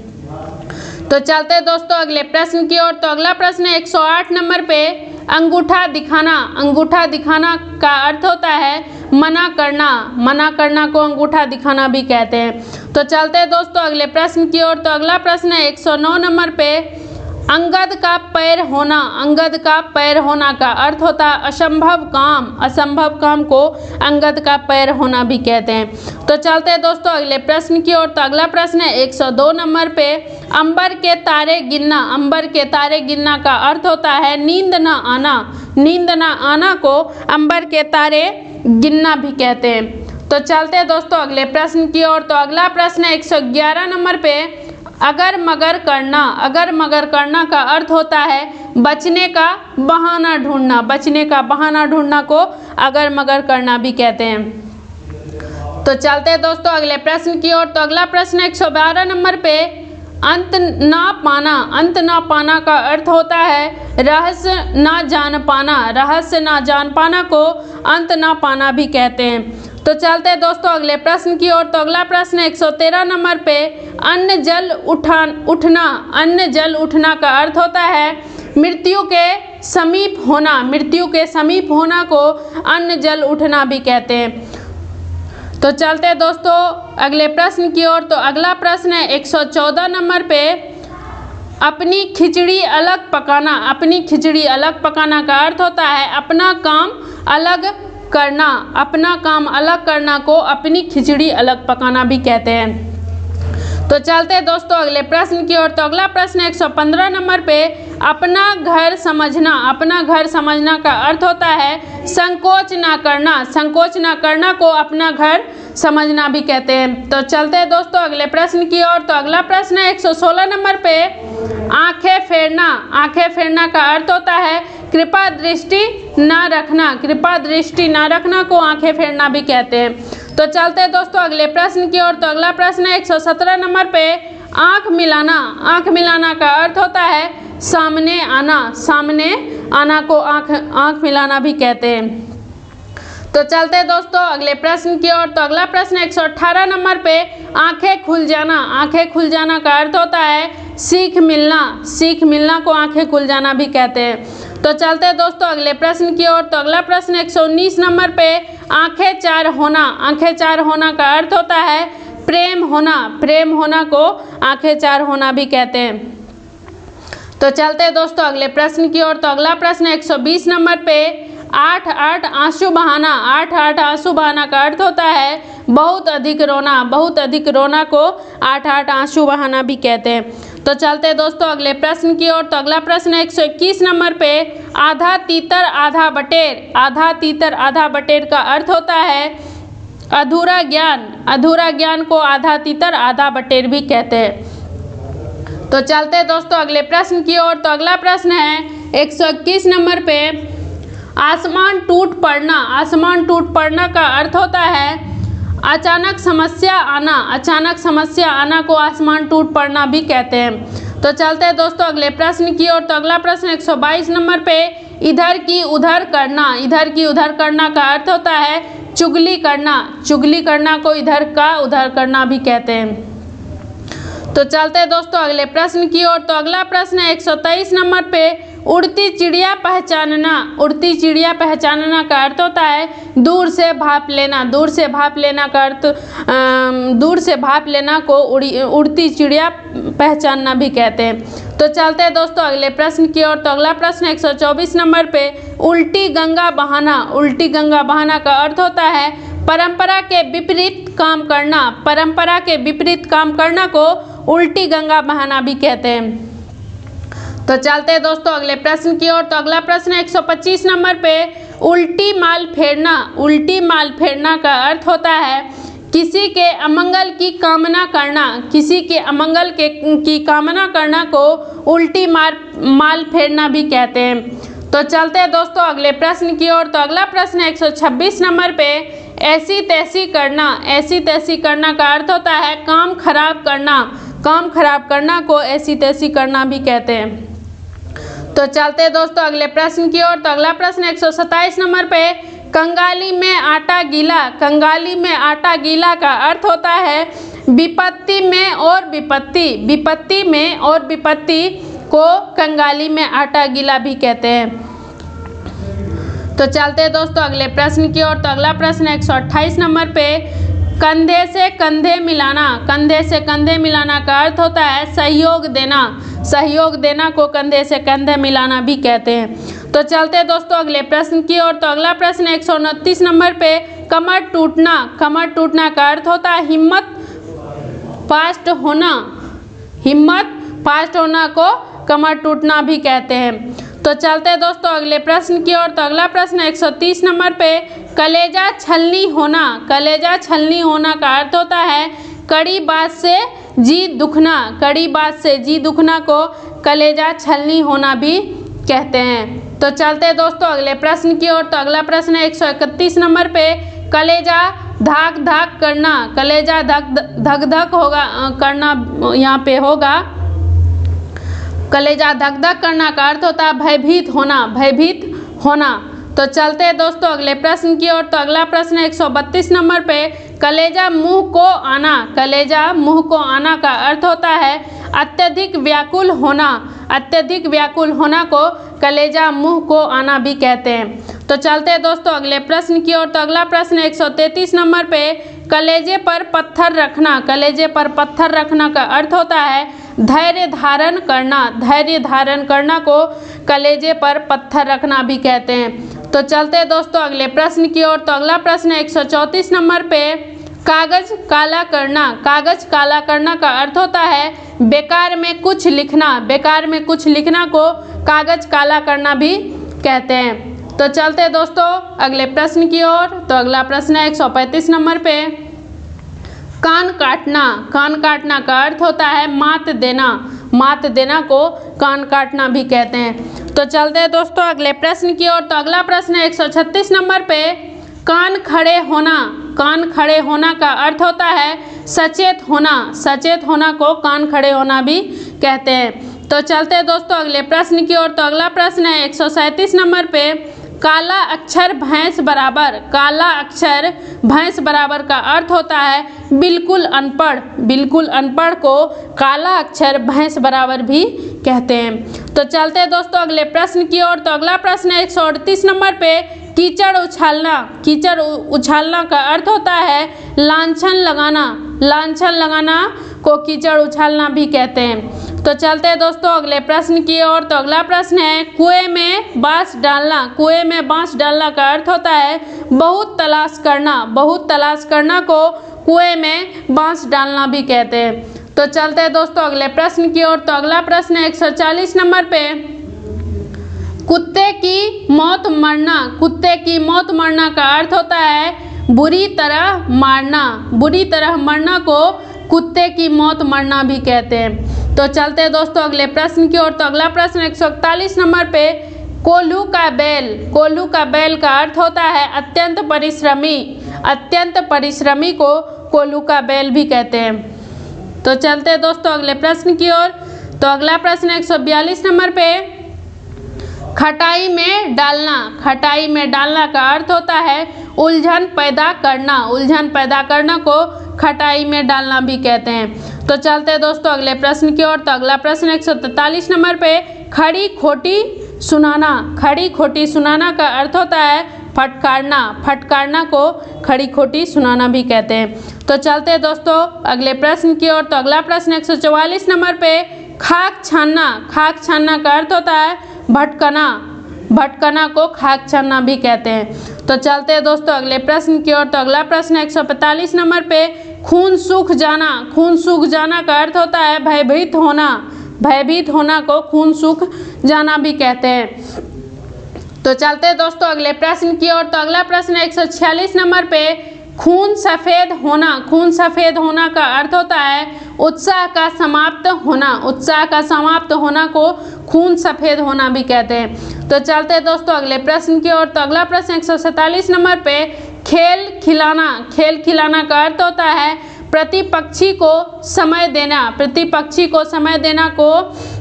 तो चलते हैं दोस्तों अगले प्रश्न की ओर। तो अगला प्रश्न है 108 नंबर पे, अंगूठा दिखाना। अंगूठा दिखाना का अर्थ होता है मना करना। मना करना को अंगूठा दिखाना भी कहते हैं। तो चलते हैं दोस्तों अगले प्रश्न की ओर। तो अगला प्रश्न है 109 नंबर पे, अंगद का पैर होना। अंगद का पैर होना का अर्थ होता है असंभव काम। असंभव काम को अंगद का पैर होना भी कहते हैं। तो चलते हैं दोस्तों अगले प्रश्न की ओर। तो अगला प्रश्न है 102 नंबर पे, अंबर के तारे गिनना। अंबर के तारे गिनना का अर्थ होता है नींद न आना। नींद न आना को अंबर के तारे गिनना भी कहते हैं। तो चलते हैं दोस्तों अगले प्रश्न की ओर। तो अगला प्रश्न है 111 नंबर पे, अगर मगर करना। अगर मगर करना का अर्थ होता है बचने का बहाना ढूंढना। बचने का बहाना ढूंढना को अगर मगर करना भी कहते हैं। तो चलते हैं दोस्तों अगले प्रश्न की ओर। तो अगला प्रश्न 112 नंबर पे, अंत ना पाना। अंत ना पाना का अर्थ होता है रहस्य ना जान पाना। रहस्य ना जान पाना को अंत ना पाना भी कहते हैं। तो चलते हैं दोस्तों अगले प्रश्न की ओर। तो अगला प्रश्न 113 नंबर पे, अन्न जल उठना। अन्न जल उठना का अर्थ होता है मृत्यु के समीप होना। मृत्यु के समीप होना को अन्न जल उठना भी कहते हैं। तो चलते हैं दोस्तों अगले प्रश्न की ओर। तो अगला प्रश्न है 114 नंबर पे, अपनी खिचड़ी अलग पकाना। अपनी खिचड़ी अलग पकाना का अर्थ होता है अपना काम अलग करना। अपना काम अलग करना को अपनी खिचड़ी अलग पकाना भी कहते हैं। तो चलते हैं दोस्तों अगले प्रश्न की ओर। तो अगला प्रश्न 115 नंबर पे, अपना घर समझना। अपना घर समझना का अर्थ होता है संकोच ना करना। संकोच ना करना को अपना घर समझना भी कहते हैं। तो चलते हैं दोस्तों अगले प्रश्न की ओर। तो अगला प्रश्न है 116 नंबर पे, आंखें फेरना। आंखें फेरना का अर्थ होता है कृपा दृष्टि ना रखना। कृपा दृष्टि ना रखना को आंखें फेरना भी कहते हैं। तो चलते हैं दोस्तों अगले प्रश्न की ओर। तो अगला प्रश्न है 117 नंबर पे, आंख मिलाना। आंख मिलाना का अर्थ होता है सामने आना। सामने आना को आंख मिलाना भी कहते हैं। तो चलते हैं दोस्तों अगले प्रश्न की ओर। तो अगला प्रश्न 118 नंबर पे, आंखें खुल जाना। आंखें खुल जाना का अर्थ होता है सीख मिलना। सीख मिलना को आंखें खुल जाना भी कहते हैं। तो चलते हैं दोस्तों अगले प्रश्न की ओर। तो अगला प्रश्न 119 नंबर पे, आंखें चार होना। आंखें चार होना का अर्थ होता है प्रेम होना। प्रेम होना को आंखें चार होना भी कहते हैं। तो चलते हैं दोस्तों अगले प्रश्न की ओर। तो अगला प्रश्न 120 नंबर पे, 8 आंसू बहाना। 8 आंसू बहाना का अर्थ होता है बहुत अधिक रोना। बहुत अधिक रोना को 8 आंसू बहाना भी कहते हैं। तो चलते हैं दोस्तों अगले प्रश्न की ओर। तो अगला प्रश्न 121 नंबर पे, आधा तीतर आधा बटेर। आधा तीतर आधा बटेर का अर्थ होता है अधूरा ज्ञान। अधूरा ज्ञान को आधा तीतर आधा बटेर भी कहते हैं। तो चलते हैं दोस्तों अगले प्रश्न की ओर। तो अगला प्रश्न है 121 नंबर पे, आसमान टूट पड़ना। आसमान टूट पड़ना का अर्थ होता है अचानक समस्या आना। अचानक समस्या आना को आसमान टूट पड़ना भी कहते हैं। तो चलते हैं दोस्तों अगले प्रश्न की ओर। तो अगला प्रश्न 122 नंबर पे, इधर की उधर करना। इधर की उधर करना का अर्थ होता है चुगली करना। चुगली करना को इधर का उधर करना भी कहते हैं। तो चलते हैं दोस्तों अगले प्रश्न की ओर। तो अगला प्रश्न है 123 नंबर पे, उड़ती चिड़िया पहचानना। उड़ती चिड़िया पहचानना का अर्थ होता है दूर से भाप लेना। दूर से भाप लेना का अर्थ दूर से भाप लेना को उड़ती चिड़िया पहचानना भी कहते हैं। तो चलते हैं दोस्तों अगले प्रश्न की ओर। तो अगला प्रश्न 124 नंबर पे, उल्टी गंगा बहाना। उल्टी गंगा बहाना का अर्थ होता है परंपरा के विपरीत काम करना। परंपरा के विपरीत काम करना को उल्टी गंगा बहाना भी कहते हैं। तो चलते हैं दोस्तों अगले प्रश्न की ओर। तो अगला प्रश्न 125 नंबर पे, उल्टी माल फेरना। उल्टी माल फेरना का अर्थ होता है किसी के अमंगल की कामना करना। किसी के अमंगल की कामना करना को उल्टी माल फेरना भी कहते हैं। तो चलते हैं दोस्तों अगले प्रश्न की ओर। तो अगला प्रश्न 126 नंबर पे, ऐसी तैसी करना। ऐसी तैसी करना का अर्थ होता है काम खराब करना। काम खराब करना को ऐसी तैसी करना भी कहते हैं। तो चलते हैं दोस्तों अगले प्रश्न की ओर। तो अगला प्रश्न 127 नंबर पे, कंगाली में आटा गीला। कंगाली में आटा गीला का अर्थ होता है विपत्ति में और विपत्ति। विपत्ति में और विपत्ति को कंगाली में आटा गीला भी कहते हैं। तो चलते हैं दोस्तों अगले प्रश्न की ओर। तो अगला प्रश्न 128 नंबर पे, कंधे से कंधे मिलाना। कंधे से कंधे मिलाना का अर्थ होता है सहयोग देना। सहयोग देना को कंधे से कंधे मिलाना भी कहते हैं। तो चलते हैं दोस्तों अगले प्रश्न की ओर। तो अगला प्रश्न 129 नंबर पे, कमर टूटना। कमर टूटना का अर्थ होता है हिम्मत फास्ट होना। हिम्मत फास्ट होना को कमर टूटना भी कहते हैं। तो चलते हैं दोस्तों अगले प्रश्न की ओर। तो अगला प्रश्न 130 नंबर पे, कलेजा छलनी होना, कलेजा छलनी होना का अर्थ होता है कड़ी बात से जी दुखना, कड़ी बात से जी दुखना को कलेजा छलनी होना भी कहते हैं। तो चलते हैं दोस्तों अगले प्रश्न की ओर। तो अगला प्रश्न है 131 नंबर पे, कलेजा धाक धाक करना, कलेजा धक धक होगा करना यहाँ पे होगा, कलेजा धक धक करना का अर्थ होता है भयभीत होना, भयभीत होना। तो चलते हैं दोस्तों अगले प्रश्न की ओर। तो अगला प्रश्न है 132 नंबर पे, कलेजा मुंह को आना, कलेजा मुंह को आना का अर्थ होता है अत्यधिक व्याकुल होना, अत्यधिक व्याकुल होना को कलेजा मुंह को आना भी कहते हैं। तो चलते हैं दोस्तों अगले प्रश्न की ओर। तो अगला प्रश्न 133 नंबर पे, कलेजे पर पत्थर रखना, कलेजे पर पत्थर रखना का अर्थ होता है धैर्य धारण करना, धैर्य धारण करना को कलेजे पर पत्थर रखना भी कहते हैं। तो चलते हैं दोस्तों अगले प्रश्न की ओर। तो अगला प्रश्न 134 नंबर पे, कागज काला करना, कागज काला करना का अर्थ होता है बेकार में कुछ लिखना, बेकार में कुछ लिखना को कागज काला करना भी कहते हैं। तो चलते हैं दोस्तों अगले प्रश्न की ओर। तो अगला प्रश्न है 135 नंबर पे, कान काटना, कान काटना का अर्थ होता है मात देना, मात देना को कान काटना भी कहते हैं। तो चलते हैं दोस्तों अगले प्रश्न की ओर। तो अगला प्रश्न है 136 नंबर पे, कान खड़े होना, कान खड़े होना का अर्थ होता है सचेत होना, सचेत होना को कान खड़े होना भी कहते हैं। तो चलते हैं दोस्तों अगले प्रश्न की ओर। तो अगला प्रश्न है 137 नंबर पे, काला अक्षर भैंस बराबर, काला अक्षर भैंस बराबर का अर्थ होता है बिल्कुल अनपढ़, बिल्कुल अनपढ़ को काला अक्षर भैंस बराबर भी कहते हैं। तो चलते हैं दोस्तों अगले प्रश्न की ओर। तो अगला प्रश्न है 138 नंबर पे, कीचड़ उछालना, कीचड़ उछालना का अर्थ होता है लांछन लगाना, लांछन लगाना को कीचड़ उछालना भी कहते हैं। तो चलते हैं दोस्तों अगले प्रश्न की ओर। तो अगला प्रश्न है कुएं में बांस डालना, कुएं में बांस डालना का अर्थ होता है बहुत तलाश करना, बहुत तलाश करना को कुएं में बांस डालना भी कहते हैं। तो चलते हैं दोस्तों अगले प्रश्न की ओर। तो अगला प्रश्न है 140 नंबर पे, कुत्ते की मौत मरना, कुत्ते की मौत मरना का अर्थ होता है बुरी तरह मारना, बुरी तरह मरना को कुत्ते की मौत मरना भी कहते हैं। तो चलते हैं दोस्तों अगले प्रश्न की ओर। तो अगला प्रश्न 141 नंबर पे, कोल्हू का बैल, कोल्हू का बैल का अर्थ होता है अत्यंत परिश्रमी, अत्यंत परिश्रमी को कोल्हू का बैल भी कहते हैं। तो चलते हैं दोस्तों अगले प्रश्न की ओर। तो अगला प्रश्न 142 नंबर पे, खटाई में डालना, खटाई में डालना का अर्थ होता है उलझन पैदा करना, उलझन पैदा करना को खटाई में डालना भी कहते हैं। तो चलते हैं दोस्तों अगले प्रश्न की ओर। तो अगला प्रश्न 143 नंबर पे, खड़ी खोटी सुनाना, खड़ी खोटी सुनाना का अर्थ होता है फटकारना, फटकारना को खड़ी खोटी सुनाना भी कहते हैं। तो चलते हैं दोस्तों अगले प्रश्न की ओर। तो अगला प्रश्न 144 नंबर पे, खाक छानना, खाक छानना का अर्थ होता है भटकना, भटकना को खाक छानना भी कहते हैं। तो चलते हैं दोस्तों अगले प्रश्न की ओर। तो अगला प्रश्न 145 नंबर पे, खून सूख जाना, खून सूख जाना का अर्थ होता है भयभीत होना, भयभीत होना को खून सूख जाना भी कहते हैं। तो चलते हैं दोस्तों अगले प्रश्न की ओर। तो अगला प्रश्न 146 नंबर पे, खून सफ़ेद होना, खून सफ़ेद होना का अर्थ होता है उत्साह का समाप्त होना, उत्साह का समाप्त होना को खून सफ़ेद होना भी कहते हैं। तो चलते हैं दोस्तों अगले प्रश्न की ओर। तो अगला प्रश्न 147 नंबर पे, खेल खिलाना, खेल खिलाना का अर्थ होता है प्रतिपक्षी को समय देना, प्रतिपक्षी को समय देना को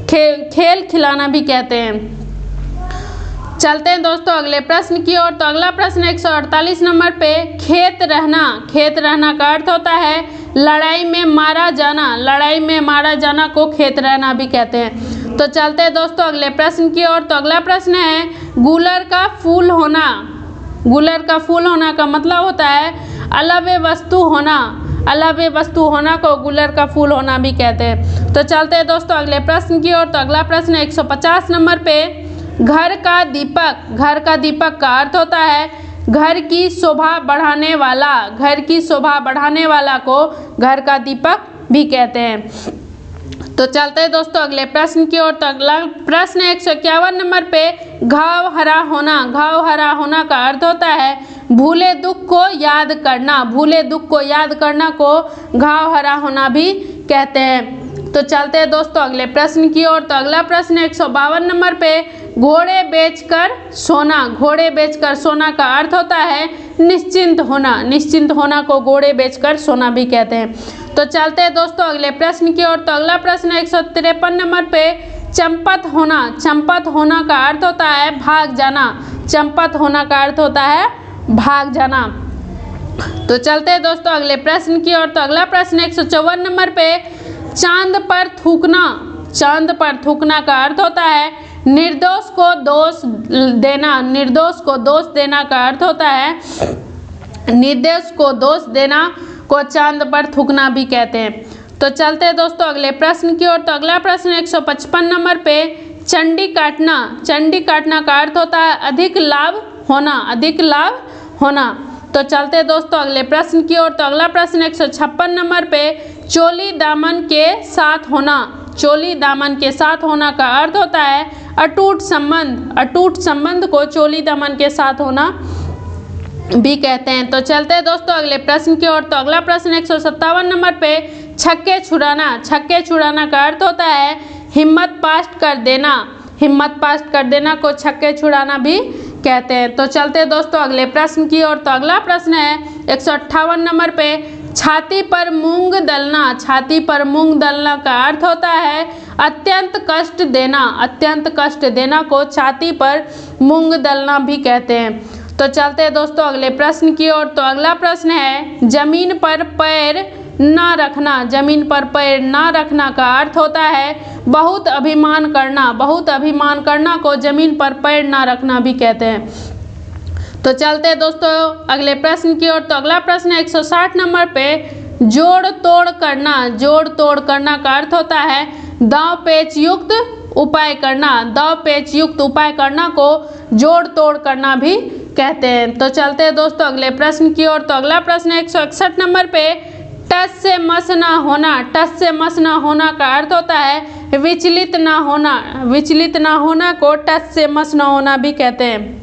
खेल खिलाना भी कहते हैं। चलते हैं दोस्तों अगले प्रश्न की ओर। तो अगला प्रश्न 148 नंबर पे, खेत रहना, खेत रहना का अर्थ होता है लड़ाई में मारा जाना, लड़ाई में मारा जाना को खेत रहना भी कहते हैं। तो चलते हैं दोस्तों अगले प्रश्न की ओर। तो अगला प्रश्न है गुलर का फूल होना, गुलर का फूल होना का मतलब होता है अलव्य वस्तु होना, अलव्य वस्तु होना को गुलर का फूल होना भी कहते हैं। तो चलते हैं दोस्तों अगले प्रश्न की ओर। तो अगला प्रश्न 150 नंबर पे, घर का दीपक, घर का दीपक का अर्थ होता है घर की शोभा बढ़ाने वाला, घर की शोभा बढ़ाने वाला को घर का दीपक भी कहते हैं। तो चलते हैं दोस्तों अगले प्रश्न की ओर। तो अगला प्रश्न 151 नंबर पे, घाव हरा होना, घाव हरा होना का अर्थ होता है भूले दुख को याद करना, भूले दुख को याद करना को घाव हरा होना भी कहते हैं। तो चलते हैं दोस्तों अगले प्रश्न की ओर। तो अगला प्रश्न 152 नंबर पे, घोड़े बेचकर सोना, घोड़े बेचकर सोना का अर्थ होता है निश्चिंत होना, निश्चिंत होना को घोड़े बेचकर सोना भी कहते हैं। तो चलते हैं दोस्तों अगले प्रश्न की ओर। तो अगला प्रश्न 153 नंबर पे, चंपत होना, चंपत होना का अर्थ होता है भाग जाना, चंपत होना का अर्थ होता है भाग जाना। तो चलते हैं दोस्तों अगले प्रश्न की ओर। तो अगला प्रश्न 154 नंबर पे, चांद पर थूकना, चांद पर थूकना का अर्थ होता है निर्दोष को दोष देना, निर्दोष को दोष देना का अर्थ होता है, निर्दोष को दोष देना को चांद पर थूकना भी कहते हैं। तो चलते हैं दोस्तों अगले प्रश्न की ओर। तो अगला प्रश्न 155 नंबर पे, चंडी काटना, चंडी काटना का अर्थ होता है अधिक लाभ होना, अधिक लाभ होना। तो चलते हैं दोस्तों अगले प्रश्न की ओर। तो अगला प्रश्न 156 नंबर पे, चोली दामन के साथ होना, चोली दामन के साथ होना का अर्थ होता है अटूट संबंध, अटूट संबंध को चोली दामन के साथ होना भी कहते हैं। तो चलते हैं दोस्तों अगले प्रश्न की ओर। तो अगला प्रश्न 157 नंबर पे, छक्के छुड़ाना, छक्के छुड़ाना का अर्थ होता है हिम्मत पास्ट कर देना, हिम्मत पास्ट कर देना को छक्के छुड़ाना भी कहते हैं। तो चलते हैं दोस्तों अगले प्रश्न की ओर। तो अगला प्रश्न है 158 नंबर पे, छाती पर मूंग दलना, छाती पर मूंग दलना का अर्थ होता है अत्यंत कष्ट देना, अत्यंत कष्ट देना को छाती पर मूंग दलना भी कहते हैं। तो चलते हैं दोस्तों अगले प्रश्न की ओर। तो अगला प्रश्न है, जमीन पर पैर ना रखना, जमीन पर पैर ना रखना का अर्थ होता है बहुत अभिमान करना, बहुत अभिमान करना को जमीन पर पैर ना रखना भी कहते हैं। तो चलते हैं दोस्तों अगले प्रश्न की ओर। तो अगला प्रश्न है 160 नंबर पे, जोड़ तोड़ करना, जोड़ तोड़ करना का अर्थ होता है दांव पेच युक्त उपाय करना, दांव पेच युक्त उपाय करना को जोड़ तोड़ करना भी कहते हैं। तो चलते हैं दोस्तों अगले प्रश्न की ओर। तो अगला प्रश्न है 161 नंबर पे, टस से मस ना होना, टस से मस ना होना का अर्थ होता है विचलित ना होना, विचलित ना होना को टस से मस ना होना भी कहते हैं।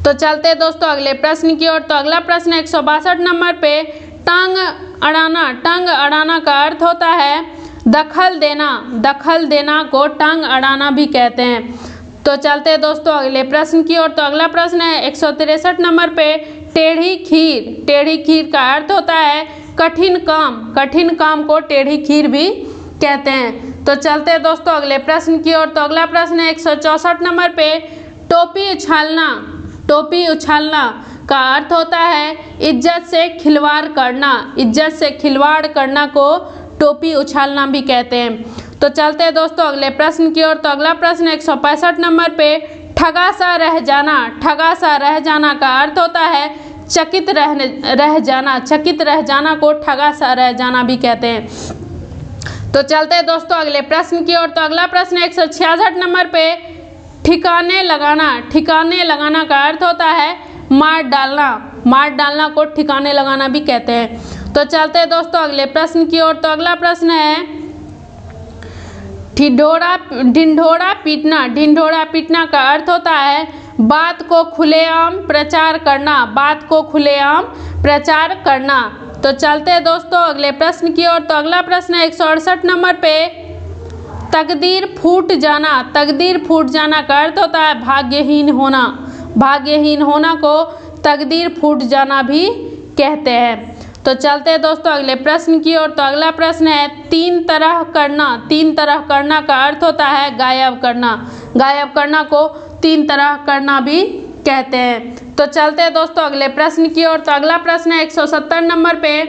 तो चलते हैं दोस्तों अगले प्रश्न की ओर। तो अगला प्रश्न 162 नंबर पे, टांग अड़ाना, टांग अड़ाना का अर्थ होता है दखल देना, दखल देना को टांग अड़ाना भी कहते हैं। तो चलते हैं दोस्तों अगले प्रश्न की ओर। तो अगला प्रश्न है 163 नंबर पे, टेढ़ी खीर, टेढ़ी खीर का अर्थ होता है कठिन काम, कठिन काम को टेढ़ी खीर भी कहते हैं। तो चलते हैं दोस्तों अगले प्रश्न की ओर। तो अगला प्रश्न है 164 नंबर पे, टोपी उछालना, टोपी उछालना का अर्थ होता है इज्जत से खिलवाड़ करना, इज्जत से खिलवाड़ करना को टोपी उछालना भी कहते हैं। तो चलते हैं दोस्तों अगले प्रश्न की ओर। तो अगला प्रश्न 165 नंबर पे, ठगा सा रह जाना, ठगा सा रह जाना का अर्थ होता है चकित रह जाना, चकित रह जाना को ठगा सा रह जाना भी कहते हैं। तो चलते हैं दोस्तों अगले प्रश्न की ओर। तो अगला प्रश्न 166 नंबर पे, ठिकाने लगाना, ठिकाने लगाना का अर्थ होता है मार डालना, मार डालना को ठिकाने लगाना भी कहते हैं। तो चलते हैं दोस्तों अगले प्रश्न की ओर। तो अगला प्रश्न है ढिंढोरा पीटना, ढिंढोरा पीटना का अर्थ होता है बात को खुलेआम प्रचार करना, बात को खुलेआम प्रचार करना। तो चलते हैं दोस्तों अगले प्रश्न की ओर। तो अगला प्रश्न है 168 नंबर पे, तकदीर फूट जाना, तकदीर फूट जाना का अर्थ होता है भाग्यहीन होना, भाग्यहीन होना को तकदीर फूट जाना भी कहते हैं। तो चलते हैं दोस्तों अगले प्रश्न की ओर। तो अगला प्रश्न है तीन तरह करना, तीन तरह करना का अर्थ होता है गायब करना, गायब करना को तीन तरह करना भी कहते हैं। तो चलते हैं दोस्तों अगले प्रश्न की ओर। तो अगला प्रश्न है 170 नंबर पे,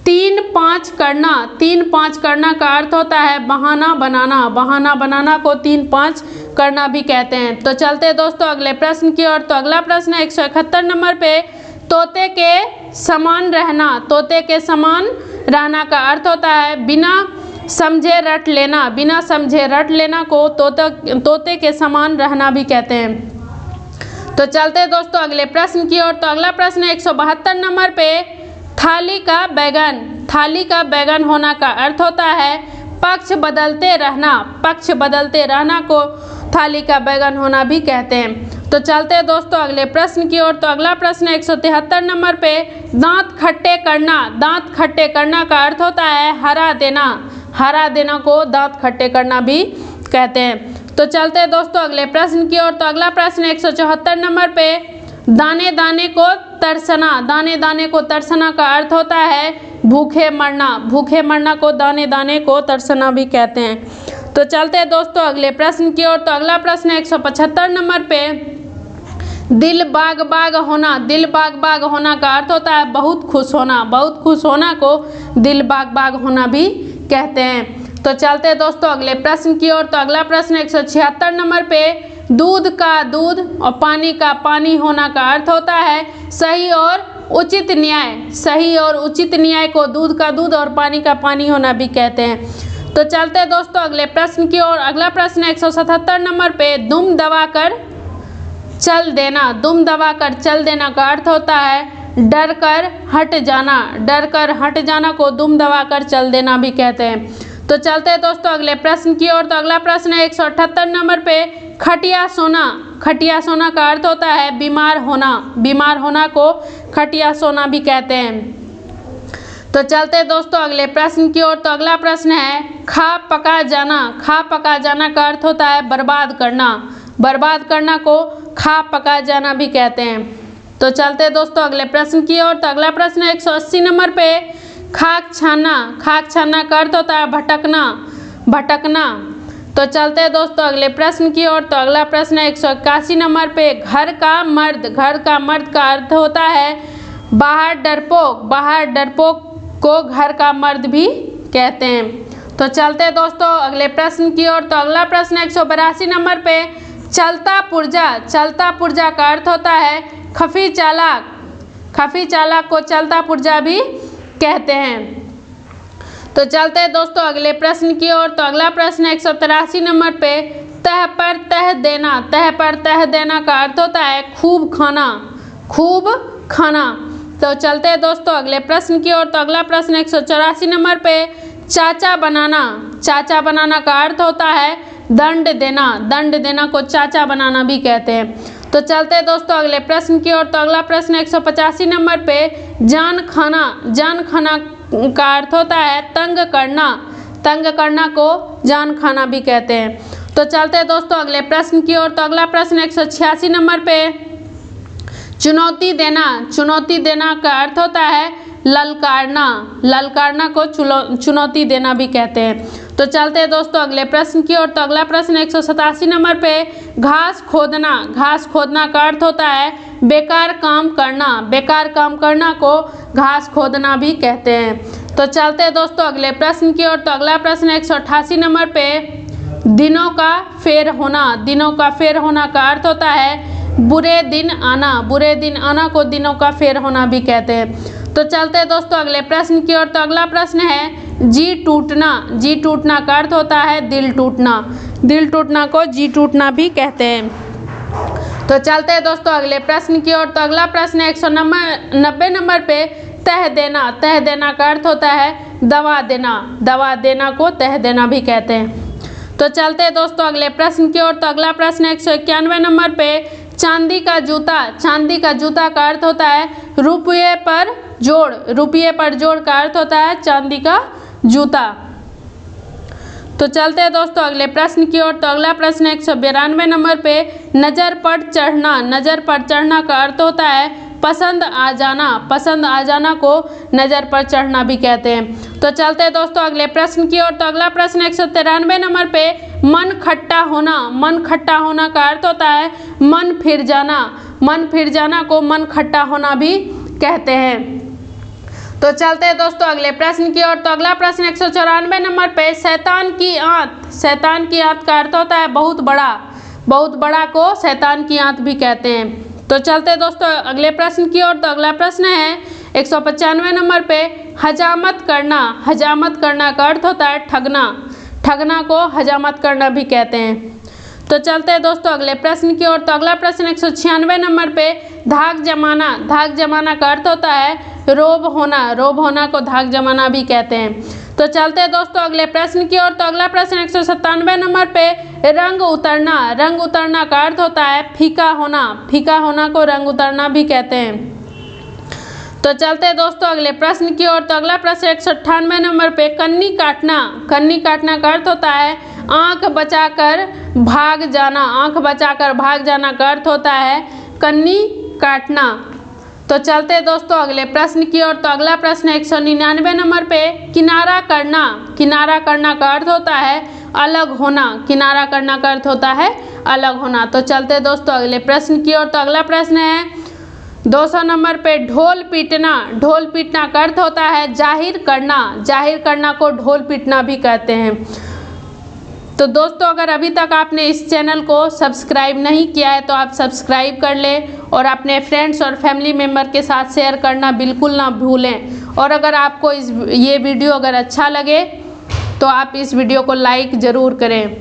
3-5 करना, 3-5 करना का अर्थ होता है बहाना बनाना, बहाना बनाना को 3-5 करना भी कहते हैं। तो चलते हैं दोस्तों अगले प्रश्न की ओर। तो अगला प्रश्न है 171 नंबर पे, तोते के समान रहना, तोते के समान रहना का अर्थ होता है बिना समझे रट लेना, बिना समझे रट लेना को तोते के समान रहना भी कहते हैं। तो चलते हैं दोस्तों अगले प्रश्न की ओर। तो अगला प्रश्न है 172 नंबर पे, थाली का बैगन, थाली का बैगन होना का अर्थ होता है पक्ष बदलते रहना, पक्ष बदलते रहना को थाली का बैगन होना भी कहते हैं। तो चलते हैं दोस्तों अगले प्रश्न की ओर। तो अगला प्रश्न है 173 नंबर पे, दांत खट्टे करना। दांत खट्टे करना का अर्थ होता है हरा देना। हरा देना को दांत खट्टे करना भी कहते हैं। तो चलते हैं दोस्तों अगले प्रश्न की ओर। तो अगला प्रश्न है 174 नंबर पे, दाने दाने को तरसना। दाने दाने को तरसना का अर्थ होता है भूखे मरना। भूखे मरना को दाने दाने को तरसना भी कहते हैं। तो चलते हैं दोस्तों अगले प्रश्न की ओर। तो अगला प्रश्न है 175 नंबर पे, दिल बाग बाग होना। दिल बाग बाग होना का अर्थ होता है बहुत खुश होना। बहुत खुश होना को दिल बाग बाग होना भी कहते हैं। तो चलते हैं दोस्तों अगले प्रश्न की ओर। तो अगला प्रश्न 176 नंबर पे, दूध का दूध और पानी का पानी होना का अर्थ होता है सही और उचित न्याय। सही और उचित न्याय को दूध का दूध और पानी का पानी होना भी कहते हैं। तो चलते हैं दोस्तों अगले प्रश्न की ओर। अगला प्रश्न 177 नंबर पे, दुम दबा कर चल देना। दुम दबा कर चल देना का अर्थ होता है डर कर हट जाना। डर कर हट जाना को दुम दबा कर चल देना भी कहते हैं। तो चलते हैं दोस्तों अगले प्रश्न की ओर। तो अगला प्रश्न है 178 नंबर पे, खटिया सोना। खटिया सोना का अर्थ होता है बीमार होना। बीमार होना को खटिया सोना भी कहते हैं। तो चलते हैं दोस्तों अगले प्रश्न की ओर। तो अगला प्रश्न है खा पका जाना। खा पका जाना का अर्थ होता है बर्बाद करना। बर्बाद करना को खा पका जाना भी कहते हैं। तो चलते हैं दोस्तों अगले प्रश्न की ओर। तो अगला प्रश्न है 180 नंबर पे, खाक छाना। खाक छाना का अर्थ होता है भटकना। भटकना। तो चलते हैं दोस्तों अगले प्रश्न की ओर। तो अगला प्रश्न है 181 नंबर पे, घर का मर्द। घर का मर्द का अर्थ होता है बाहर डरपोक। बाहर डरपोक को घर का मर्द भी कहते हैं। तो चलते हैं दोस्तों अगले प्रश्न की ओर। तो अगला प्रश्न 182 नंबर पे, चलता पुर्जा। चलता पुर्जा का अर्थ होता है खफी चालाक। खफी चालाक को चलता पुर्जा भी कहते हैं। तो चलते हैं दोस्तों अगले प्रश्न की ओर। तो अगला प्रश्न 183 नंबर पे, तह पर तह देना। तह पर तह देना का अर्थ होता है खूब खाना। खूब खाना। तो चलते हैं दोस्तों अगले प्रश्न की ओर। तो अगला प्रश्न 184 नंबर पे, चाचा बनाना। चाचा बनाना का अर्थ होता है दंड देना। दंड देना को चाचा बनाना भी कहते हैं। तो चलते हैं दोस्तों अगले प्रश्न की ओर। तो अगला प्रश्न 185 नंबर पे, जान खाना। जान खाना का अर्थ होता है तंग करना। तंग करना को जान खाना भी कहते हैं। तो चलते हैं दोस्तों अगले प्रश्न की ओर। तो अगला प्रश्न 186 नंबर पे, चुनौती देना। चुनौती देना का अर्थ होता है ललकारना। ललकारना को चुनौती देना भी कहते हैं। तो चलते हैं दोस्तों अगले प्रश्न की ओर। तो अगला प्रश्न 187 नंबर पे, घास खोदना। घास खोदना का अर्थ होता है बेकार काम करना। बेकार काम करना को घास खोदना भी कहते हैं। तो चलते हैं दोस्तों अगले प्रश्न की ओर। तो अगला प्रश्न 188 नंबर पे, दिनों का फेर होना। दिनों का फेर होना का अर्थ होता है बुरे दिन आना। बुरे दिन आना को दिनों का फेर होना भी कहते हैं। तो चलते हैं दोस्तों अगले प्रश्न की ओर। तो अगला प्रश्न है जी टूटना। जी टूटना का अर्थ होता है दिल टूटना। दिल टूटना को जी टूटना भी कहते हैं। तो चलते हैं दोस्तों अगले प्रश्न की ओर। तो अगला प्रश्न 190 नंबर पे, तह देना। तह देना का अर्थ होता है दवा देना। दवा देना को तह देना भी कहते हैं। तो चलते हैं दोस्तों अगले प्रश्न की ओर। तो अगला प्रश्न 191 नंबर पे, चांदी का जूता। चांदी का जूता का अर्थ होता है रुपये पर जोड़। रुपये पर जोड़ का अर्थ होता है चांदी का जूता। तो चलते हैं दोस्तों अगले प्रश्न की ओर। तो अगला प्रश्न 192 नंबर पे, नज़र पर चढ़ना। नज़र पर चढ़ना का अर्थ होता है पसंद आ जाना। पसंद आ जाना को नज़र पर चढ़ना भी कहते हैं। तो चलते हैं दोस्तों अगले प्रश्न की ओर। तो अगला प्रश्न 193 नंबर पे, मन खट्टा होना। मन खट्टा होना का अर्थ होता है मन फिर जाना। मन फिर जाना को मन खट्टा होना भी कहते हैं। तो चलते हैं दोस्तों अगले प्रश्न की ओर। तो अगला प्रश्न 194 नंबर पे, शैतान की आंत। शैतान की आंत का अर्थ होता है बहुत बड़ा। बहुत बड़ा को शैतान की आंत भी कहते हैं। तो चलते हैं दोस्तों अगले प्रश्न की ओर। तो अगला प्रश्न है 195 नंबर पे, हजामत करना। हजामत करना का अर्थ होता है ठगना। ठगना को हजामत करना भी कहते हैं। तो चलते हैं दोस्तों अगले प्रश्न की ओर। तो अगला प्रश्न 196 नंबर पे, धाक जमाना। धाक जमाना का अर्थ होता है रोब होना। रोब होना को धाक जमाना भी कहते हैं। तो चलते हैं दोस्तों अगले प्रश्न की ओर। तो अगला प्रश्न 197 नंबर पे, रंग उतरना। रंग उतरना का अर्थ होता है फीका होना। फीका होना को रंग उतरना भी कहते हैं। तो चलते हैं दोस्तों अगले प्रश्न की ओर। तो अगला प्रश्न 198 नंबर पे, कन्नी काटना। कन्नी काटना का अर्थ होता है आंख बचाकर भाग जाना। आंख बचाकर भाग जाना का अर्थ होता है कन्नी काटना। तो चलते हैं दोस्तों अगले प्रश्न की ओर। तो अगला प्रश्न 199 नंबर पे, किनारा करना। किनारा करना का अर्थ होता है अलग होना। किनारा करना का अर्थ होता है अलग होना। तो चलते हैं दोस्तों अगले प्रश्न की ओर। तो अगला प्रश्न है 200 नंबर पे, ढोल पीटना। ढोल पीटना का अर्थ होता है जाहिर करना। जाहिर करना को ढोल पीटना भी कहते हैं। तो दोस्तों अगर अभी तक आपने इस चैनल को सब्सक्राइब नहीं किया है तो आप सब्सक्राइब कर लें और अपने फ्रेंड्स और फैमिली मेम्बर के साथ शेयर करना बिल्कुल ना भूलें। और अगर आपको ये वीडियो अगर अच्छा लगे तो आप इस वीडियो को लाइक ज़रूर करें।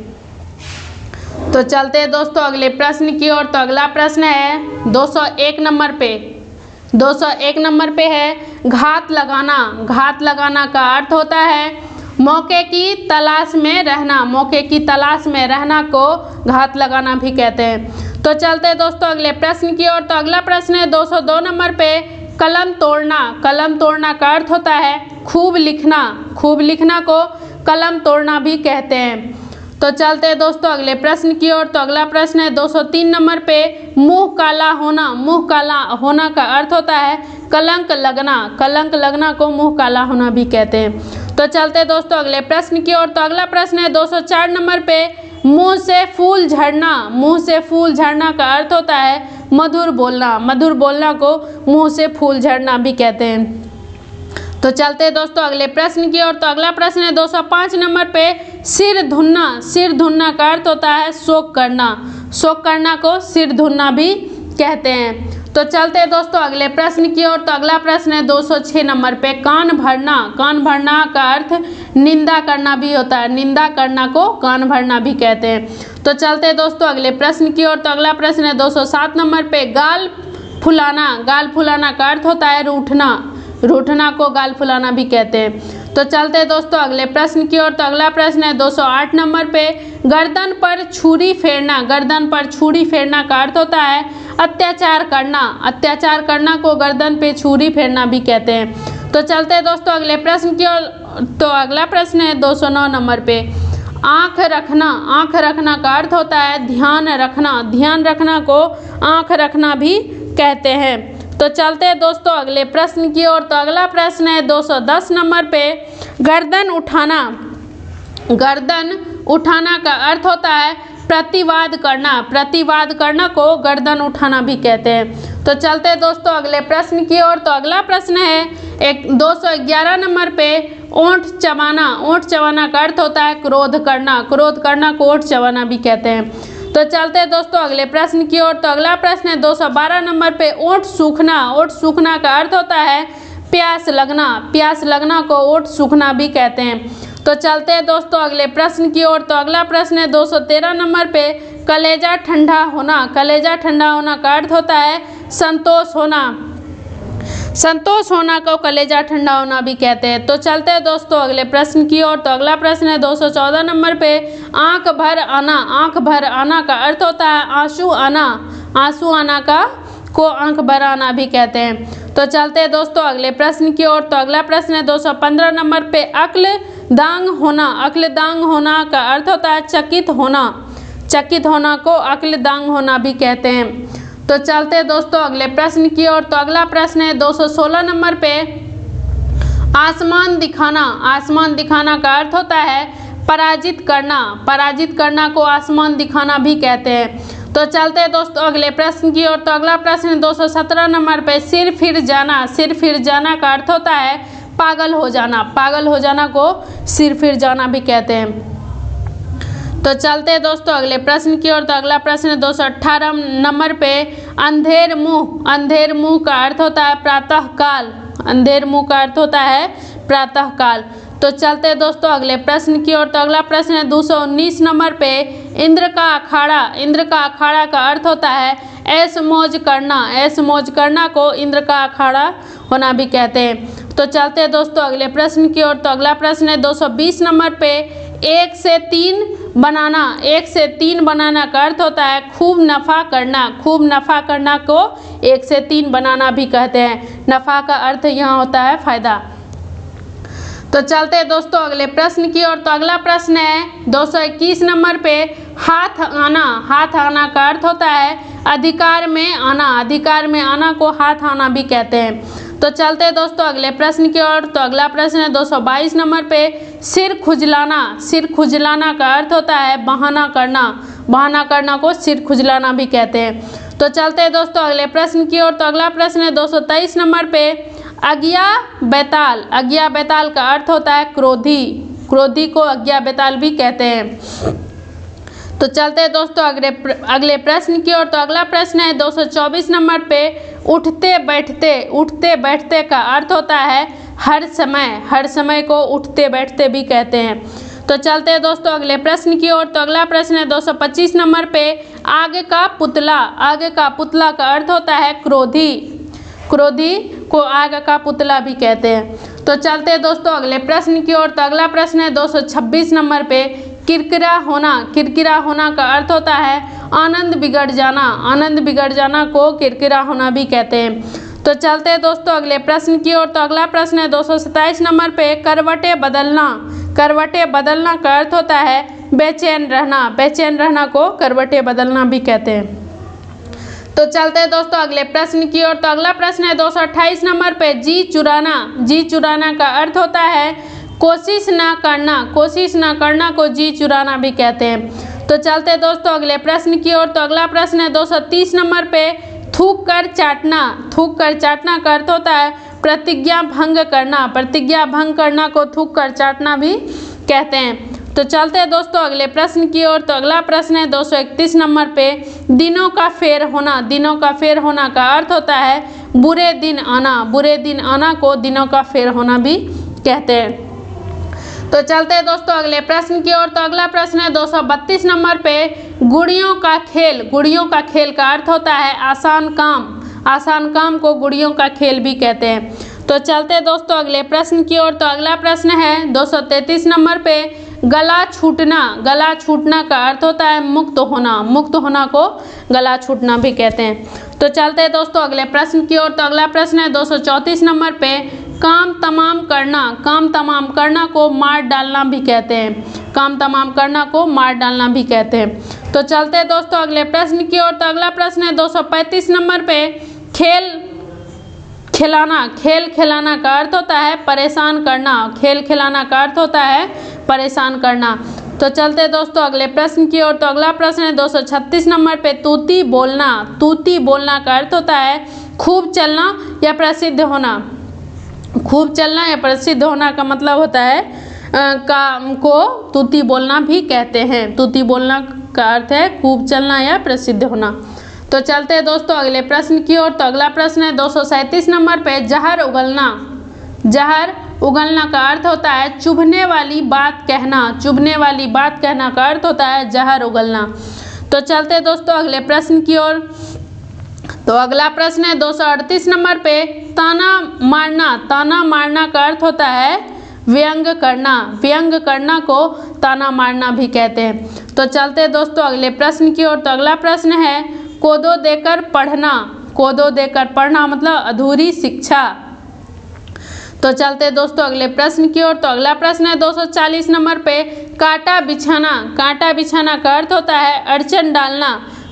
तो चलते हैं दोस्तों अगले प्रश्न की ओर। तो अगला प्रश्न है 201 नंबर पे। 201 नंबर पे है घात लगाना। घात लगाना का अर्थ होता है मौके की तलाश में रहना। मौके की तलाश में रहना को घात लगाना भी कहते हैं। तो चलते हैं दोस्तों अगले प्रश्न की ओर। तो अगला प्रश्न है 202 नंबर पे, कलम तोड़ना। कलम तोड़ना का अर्थ होता है खूब लिखना। खूब लिखना को कलम तोड़ना भी कहते हैं। तो चलते हैं दोस्तों अगले प्रश्न की ओर। तो अगला प्रश्न है 203 नंबर पे, मुंह काला होना। मुंह काला होना का अर्थ होता है कलंक लगना। कलंक लगना को मुंह काला होना भी कहते हैं। तो चलते हैं दोस्तों अगले प्रश्न की ओर। तो अगला प्रश्न है 204 नंबर पे, मुंह से फूल झड़ना। मुंह से फूल झड़ना का अर्थ होता है मधुर बोलना। मधुर बोलना को मुंह से फूल झड़ना भी कहते हैं। तो चलते हैं दोस्तों अगले प्रश्न की ओर। तो अगला प्रश्न है 205 नंबर पे, सिर धुनना। सिर धुनना का अर्थ होता है शोक करना। शोक करना को सिर धुनना भी कहते हैं। तो चलते हैं दोस्तों अगले प्रश्न की ओर। तो अगला प्रश्न है 206 नंबर पे, कान भरना। कान भरना का अर्थ निंदा करना भी होता है। निंदा करना को कान भरना भी कहते हैं। तो चलते हैं दोस्तों अगले प्रश्न की ओर। तो अगला प्रश्न है 207 नंबर पे, गाल फुलाना। गाल फुलाना का अर्थ होता है रूठना। रूठना को गाल फुलाना भी कहते हैं। तो चलते हैं दोस्तों अगले प्रश्न की ओर। तो अगला प्रश्न है 208 नंबर पे, गर्दन पर छुरी फेरना। गर्दन पर छुरी फेरना का अर्थ होता है अत्याचार करना। अत्याचार करना को गर्दन पे छुरी फेरना भी कहते हैं। तो चलते हैं दोस्तों अगले प्रश्न की ओर। तो अगला प्रश्न है 209 नंबर पे, आँख रखना। आँख रखना का अर्थ होता है ध्यान रखना। ध्यान रखना को आँख रखना भी कहते हैं। तो चलते हैं दोस्तों अगले प्रश्न की ओर। तो अगला प्रश्न है 210 नंबर पे, गर्दन उठाना। गर्दन उठाना का अर्थ होता है प्रतिवाद करना। प्रतिवाद करना को गर्दन उठाना भी कहते हैं। तो चलते हैं दोस्तों अगले प्रश्न की ओर। तो अगला प्रश्न है 211 नंबर पे, ओंठ चबाना। ओंठ चबाना का अर्थ होता है क्रोध करना। क्रोध करना को ओंठ चबाना भी कहते हैं। तो चलते हैं दोस्तों अगले प्रश्न की ओर। तो अगला प्रश्न है 212 नंबर पे, ओंठ सूखना। ओंठ सूखना का अर्थ होता है प्यास लगना। प्यास लगना को ओंठ सूखना भी कहते हैं। तो चलते हैं दोस्तों अगले प्रश्न की ओर। तो अगला प्रश्न है 213 नंबर पे, कलेजा ठंडा होना। कलेजा ठंडा होना का अर्थ होता है संतोष होना। संतोष होना को कलेजा ठंडा होना भी कहते हैं। तो चलते हैं दोस्तों अगले प्रश्न की ओर। तो अगला प्रश्न है 214 नंबर पे, आंख भर आना। आंख भर आना का अर्थ होता है आंसू आना। आंसू आना का को आंख भर आना भी कहते हैं। तो चलते हैं दोस्तों अगले प्रश्न की ओर। तो अगला प्रश्न है 215 नंबर पे, अक्ल दांग होना। अक्ल दांग होना का अर्थ होता है चकित होना। चकित होना को अक्ल दांग होना भी कहते हैं। तो चलते हैं दोस्तों अगले प्रश्न की ओर। तो अगला प्रश्न है 216 नंबर पे, आसमान दिखाना। आसमान दिखाना का अर्थ होता है पराजित करना। पराजित करना को आसमान दिखाना भी कहते हैं। तो चलते हैं दोस्तों अगले प्रश्न की ओर। तो अगला प्रश्न है 217 नंबर पे, सिर फिर जाना। सिर फिर जाना का अर्थ होता है पागल हो जाना। पागल हो जाना को सिर फिर जाना भी कहते हैं। तो चलते हैं दोस्तों अगले प्रश्न की ओर। तो अगला प्रश्न है 218 नंबर पे, अंधेर मुंह। अंधेर मुंह का अर्थ होता है प्रातः काल। अंधेर मुंह का अर्थ होता है प्रातः काल। तो चलते हैं दोस्तों अगले प्रश्न की ओर। तो अगला प्रश्न है 219 नंबर पे, इंद्र का अखाड़ा। इंद्र का अखाड़ा का अर्थ होता है ऐश मौज करना। ऐश मौज करना को इंद्र का अखाड़ा होना भी कहते हैं। तो चलते हैं दोस्तों अगले प्रश्न की ओर। तो अगला प्रश्न है 220 नंबर पे 1 से 3 बनाना। 1 से 3 बनाना का अर्थ होता है खूब नफ़ा करना। खूब नफ़ा करना को 1 से 3 बनाना भी कहते हैं। नफ़ा का अर्थ यहाँ होता है फायदा। तो चलते हैं दोस्तों अगले प्रश्न की ओर। तो अगला प्रश्न है 221 नंबर पे हाथ आना। हाथ आना का अर्थ होता है अधिकार में आना। अधिकार में आना को हाथ आना भी कहते हैं। तो चलते हैं दोस्तों अगले प्रश्न की ओर। तो अगला प्रश्न है 222 नंबर पे सिर खुजलाना। सिर खुजलाना का अर्थ होता है बहाना करना। बहाना करना को सिर खुजलाना भी कहते हैं। तो चलते हैं दोस्तों अगले प्रश्न की ओर। तो अगला प्रश्न है 223 नंबर पे अज्ञा बैताल। अज्ञा बैताल का अर्थ होता है क्रोधी। क्रोधी को अज्ञा बैताल भी कहते हैं। तो चलते हैं दोस्तों अगले प्रश्न की ओर। तो अगला प्रश्न है 224 नंबर पे उठते बैठते। उठते बैठते का अर्थ होता है हर समय। हर समय को उठते बैठते भी कहते हैं। तो चलते हैं दोस्तों अगले प्रश्न की ओर। तो अगला प्रश्न है 225 नंबर पे आगे का पुतला। आगे का पुतला का अर्थ होता है क्रोधी। क्रोधी को आगे का पुतला भी कहते हैं। तो चलते हैं दोस्तों अगले प्रश्न की ओर। तो अगला प्रश्न है 226 नंबर पे किरकिरा होना। किरकिरा होना का अर्थ होता है आनंद बिगड़ जाना। आनंद बिगड़ जाना को किरकिरा होना भी कहते हैं। तो चलते हैं दोस्तों अगले प्रश्न की ओर। तो अगला प्रश्न है 227 नंबर पे करवटें बदलना। करवटें बदलना का अर्थ होता है बेचैन रहना। बेचैन रहना को करवटें बदलना भी कहते हैं। तो चलते हैं दोस्तों अगले प्रश्न की ओर। तो अगला प्रश्न है 228 नंबर पे जी चुराना। जी चुराना का अर्थ होता है कोशिश ना करना। कोशिश ना करना को जी चुराना भी कहते हैं। तो चलते हैं दोस्तों अगले प्रश्न की ओर। तो अगला प्रश्न है 230 नंबर पे थूक कर चाटना। थूक कर चाटना का अर्थ होता है प्रतिज्ञा भंग करना। प्रतिज्ञा भंग करना को थूक कर चाटना भी कहते हैं। तो चलते हैं दोस्तों अगले प्रश्न की ओर। तो अगला प्रश्न है 231 नंबर पे दिनों का फेर होना। दिनों का फेर होना का अर्थ होता है बुरे दिन आना। बुरे दिन आना को दिनों का फेर होना भी कहते हैं। तो चलते हैं दोस्तों अगले प्रश्न की ओर। तो अगला प्रश्न है 232 नंबर पे गुड़ियों का खेल। गुड़ियों का खेल का अर्थ होता है आसान काम। आसान काम को गुड़ियों का खेल भी कहते हैं। तो चलते हैं दोस्तों अगले प्रश्न की ओर। तो अगला प्रश्न है 233 नंबर पे गला छूटना। गला छूटना का अर्थ होता है मुक्त होना। मुक्त होना को गला छूटना भी कहते हैं। तो चलते हैं दोस्तों अगले प्रश्न की ओर। तो अगला प्रश्न है 234 नंबर पे काम तमाम करना। काम तमाम करना को मार डालना भी कहते हैं। काम तमाम करना को मार डालना भी कहते हैं। तो चलते हैं दोस्तों अगले प्रश्न की ओर। तो अगला प्रश्न है 235 नंबर पे खेल खिलाना। खेल खिलाना का अर्थ होता है परेशान करना। खेल खिलाना का अर्थ होता है परेशान करना। तो चलते हैं दोस्तों अगले प्रश्न की ओर। तो अगला प्रश्न है 236 नंबर पे तूती बोलना। तूती बोलना का अर्थ होता है खूब चलना या प्रसिद्ध होना। खूब चलना या प्रसिद्ध होना का मतलब होता है काम को तूती बोलना भी कहते हैं। तूती बोलना का अर्थ है खूब चलना या प्रसिद्ध होना। तो चलते हैं दोस्तों अगले प्रश्न की ओर। तो अगला प्रश्न है 237 नंबर पे जहर उगलना। जहर उगलना का अर्थ होता है चुभने वाली बात कहना। चुभने वाली बात कहना का अर्थ होता है जहर उगलना। तो चलते हैं दोस्तों अगले प्रश्न की ओर। तो अगला प्रश्न है 238 नंबर पे ताना मारना। ताना मारना का अर्थ होता है व्यंग करना। व्यंग करना को ताना मारना भी कहते हैं। तो चलते हैं दोस्तों अगले प्रश्न की ओर। तो अगला प्रश्न है कोदो देकर पढ़ना। कोदो देकर पढ़ना मतलब अधूरी शिक्षा। तो चलते हैं दोस्तों अगले प्रश्न की ओर। तो अगला प्रश्न है 240 नंबर पे कांटा बिछाना। कांटा बिछाना का अर्थ होता है अड़चन डालना।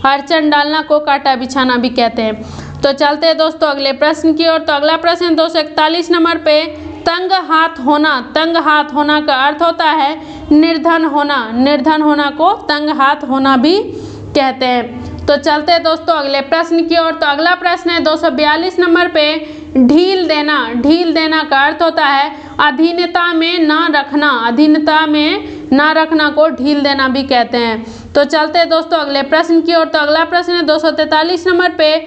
अड़चन डालना को कांटा बिछाना भी कहते हैं। तो चलते हैं दोस्तों अगले प्रश्न की ओर। तो अगला प्रश्न 241 नंबर पे तंग हाथ होना। तंग हाथ होना का अर्थ होता है निर्धन होना। निर्धन होना को तंग हाथ होना भी कहते हैं। तो चलते हैं दोस्तों अगले प्रश्न की ओर। तो अगला प्रश्न है 242 नंबर पे ढील देना। ढील देना का अर्थ होता है अधीनता में ना रखना। अधीनता में ना रखना को ढील देना भी कहते हैं। तो चलते हैं दोस्तों अगले प्रश्न की ओर। तो अगला प्रश्न है 243 नंबर पे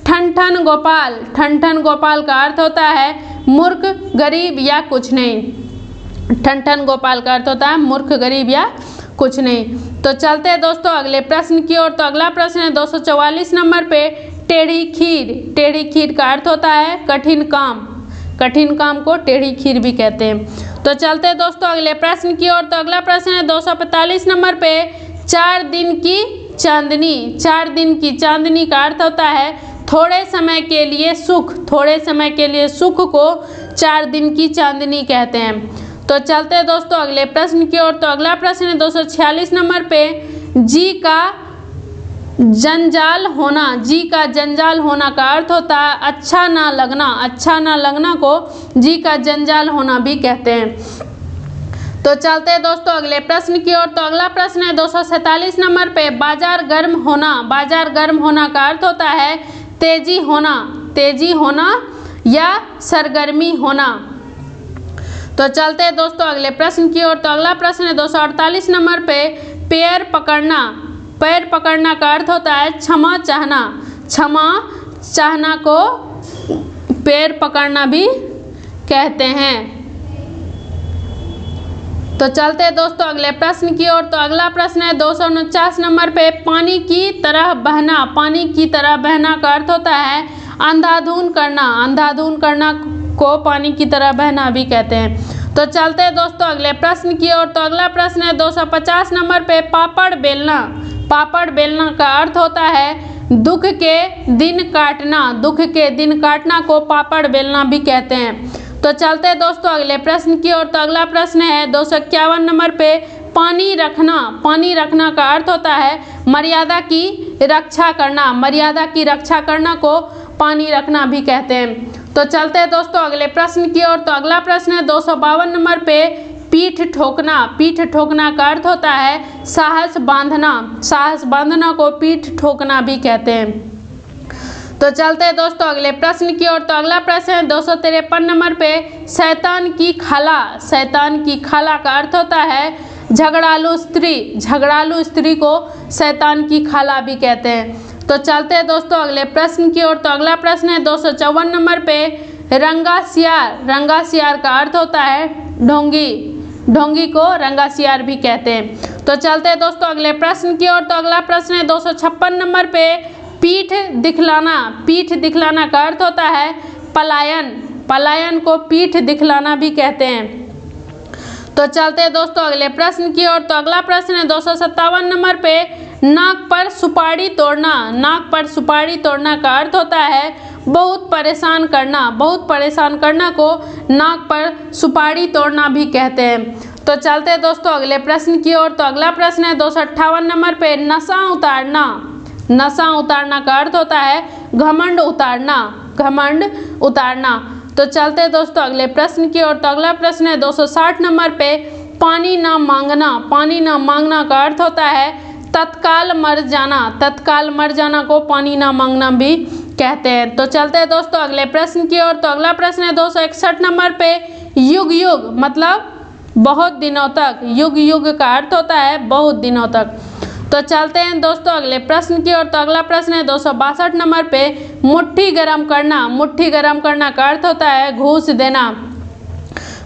ठन ठन गोपाल। ठन ठन गोपाल का अर्थ होता है मूर्ख गरीब या कुछ नहीं। ठन ठन गोपाल का अर्थ होता है मूर्ख गरीब या कुछ नहीं। तो चलते हैं दोस्तों अगले प्रश्न की ओर। तो अगला प्रश्न है 244 नंबर पे टेढ़ी खीर। टेढ़ी खीर का अर्थ होता है कठिन काम। कठिन काम को टेढ़ी खीर भी कहते हैं। तो चलते हैं दोस्तों अगले प्रश्न की ओर। तो अगला प्रश्न है 245 नंबर पे, 4 दिन की चांदनी। 4 दिन की चांदनी का अर्थ होता है थोड़े समय के लिए सुख। थोड़े समय के लिए सुख को 4 दिन की चांदनी कहते हैं। तो चलते हैं दोस्तों अगले प्रश्न की ओर। तो अगला प्रश्न है 246 नंबर पे, जी का जंजाल होना। जी का जंजाल होना का अर्थ होता है अच्छा ना लगना। अच्छा ना लगना को जी का जंजाल होना भी कहते हैं। तो चलते हैं दोस्तों अगले प्रश्न की ओर। तो अगला प्रश्न है 247 नंबर पे, बाजार गर्म होना। बाजार गर्म होना का अर्थ होता है तेजी होना। तेजी होना या सरगर्मी होना। तो चलते हैं दोस्तों अगले प्रश्न की ओर। तो अगला प्रश्न है 248 नंबर पे, पैर पकड़ना। पैर पकड़ना का अर्थ होता है क्षमा चाहना। क्षमा चाहना को पैर पकड़ना भी कहते हैं। तो चलते हैं दोस्तों अगले प्रश्न की ओर। तो अगला प्रश्न है 249 नंबर पे, पानी की तरह बहना। पानी की तरह बहना का अर्थ होता है अंधाधुंध करना। अंधाधुंध करना को पानी की तरह बहना भी कहते हैं। तो चलते हैं दोस्तों अगले प्रश्न की ओर। तो अगला प्रश्न है 250 नंबर पे, पापड़ बेलना। पापड़ बेलना का अर्थ होता है दुख के दिन काटना। दुख के दिन काटना को पापड़ बेलना भी कहते हैं। तो चलते हैं दोस्तों अगले प्रश्न की ओर। तो अगला प्रश्न है 251 नंबर पे, पानी रखना। पानी रखना का अर्थ होता है मर्यादा की रक्षा करना। मर्यादा की रक्षा करना को पानी रखना भी कहते हैं। तो चलते हैं दोस्तों अगले प्रश्न की ओर। तो अगला प्रश्न है 252 नंबर पे, पीठ ठोकना। पीठ ठोकना का अर्थ होता है साहस बांधना। साहस बांधना को पीठ ठोकना भी कहते हैं। तो चलते हैं दोस्तों अगले प्रश्न की ओर। तो अगला प्रश्न है 253 नंबर पे, शैतान की खाला। शैतान की खाला का अर्थ होता है झगड़ालू स्त्री। झगड़ालू स्त्री को शैतान की खाला भी कहते हैं। तो चलते हैं दोस्तों अगले प्रश्न की ओर। तो अगला प्रश्न है 254 नंबर पे, रंगासियार। रंगासियार का अर्थ होता है ढोंगी। ढोंगी को रंगासियार भी कहते हैं। तो चलते हैं दोस्तों अगले प्रश्न की ओर। तो अगला प्रश्न है 256 नंबर पे, पीठ दिखलाना। पीठ दिखलाना का अर्थ होता है पलायन। पलायन को पीठ दिखलाना भी कहते हैं। तो चलते हैं दोस्तों अगले प्रश्न की ओर। तो अगला प्रश्न है 257 नंबर पे, नाक पर सुपारी तोड़ना। नाक पर सुपारी तोड़ना का अर्थ होता है बहुत परेशान करना। बहुत परेशान करना को नाक पर सुपारी तोड़ना भी कहते हैं। तो चलते हैं दोस्तों अगले प्रश्न की ओर। तो अगला प्रश्न है 258 नंबर पे, नशा उतारना। नशा उतारना का अर्थ होता है घमंड उतारना। घमंड उतारना। तो चलते हैं दोस्तों अगले प्रश्न की ओर। तो अगला प्रश्न है 260 नंबर पे, पानी ना मांगना। पानी ना मांगना का अर्थ होता है तत्काल मर जाना। तत्काल मर जाना को पानी ना मांगना भी कहते हैं। तो चलते हैं दोस्तों अगले प्रश्न की ओर। तो अगला प्रश्न है 261 नंबर पे, युग युग मतलब बहुत दिनों तक। युग युग का अर्थ होता है बहुत दिनों तक। तो चलते हैं दोस्तों अगले प्रश्न की ओर। तो अगला प्रश्न है 262 नंबर पे, मुट्ठी गरम करना। मुट्ठी गरम करना का अर्थ होता है घूस देना।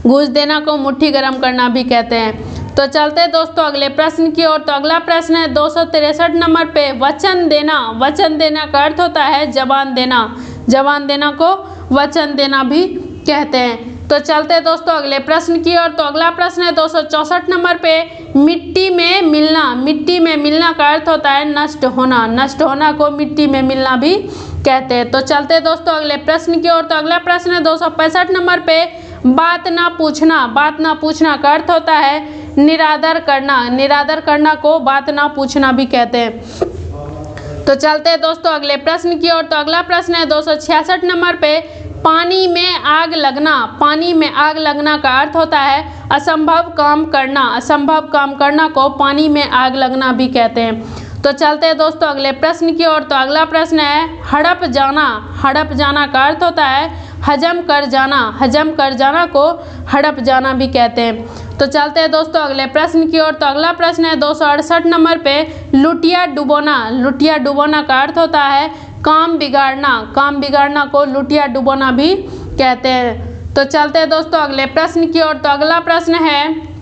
घूस देना को मुट्ठी गरम करना भी कहते हैं। तो चलते हैं दोस्तों अगले प्रश्न की ओर। तो अगला प्रश्न है 263 नंबर पे, वचन देना। वचन देना का अर्थ होता है जबान देना। जबान देना को वचन देना भी कहते हैं। तो चलते हैं दोस्तों अगले प्रश्न की ओर। तो अगला प्रश्न है 264 नंबर पे, मिट्टी में मिलना। मिट्टी में मिलना का अर्थ होता है नष्ट होना। नष्ट होना को मिट्टी में मिलना भी कहते हैं। तो चलते हैं दोस्तों अगले प्रश्न की ओर। तो अगला प्रश्न है 265 नंबर पे, बात ना पूछना। बात ना पूछना का अर्थ होता है निरादर करना। निरादर करना को बात ना पूछना भी कहते हैं। तो चलते हैं दोस्तों अगले प्रश्न की ओर। तो अगला प्रश्न है 266 नंबर पे, पानी में आग लगना। पानी में आग लगना का अर्थ होता है असंभव काम करना। असंभव काम करना को पानी में आग लगना भी कहते हैं। तो चलते हैं दोस्तों अगले प्रश्न की ओर। तो अगला प्रश्न है हड़प जाना। हड़प जाना का अर्थ होता है हजम कर जाना। हजम कर जाना को हड़प जाना भी कहते हैं। तो चलते हैं दोस्तों अगले प्रश्न की ओर। तो अगला प्रश्न है 268 नंबर पे, लुटिया डुबोना। लुटिया डुबोना का अर्थ होता है काम बिगाड़ना। काम बिगाड़ना को लुटिया डुबोना भी कहते हैं। तो चलते हैं दोस्तों अगले प्रश्न की ओर। तो अगला प्रश्न है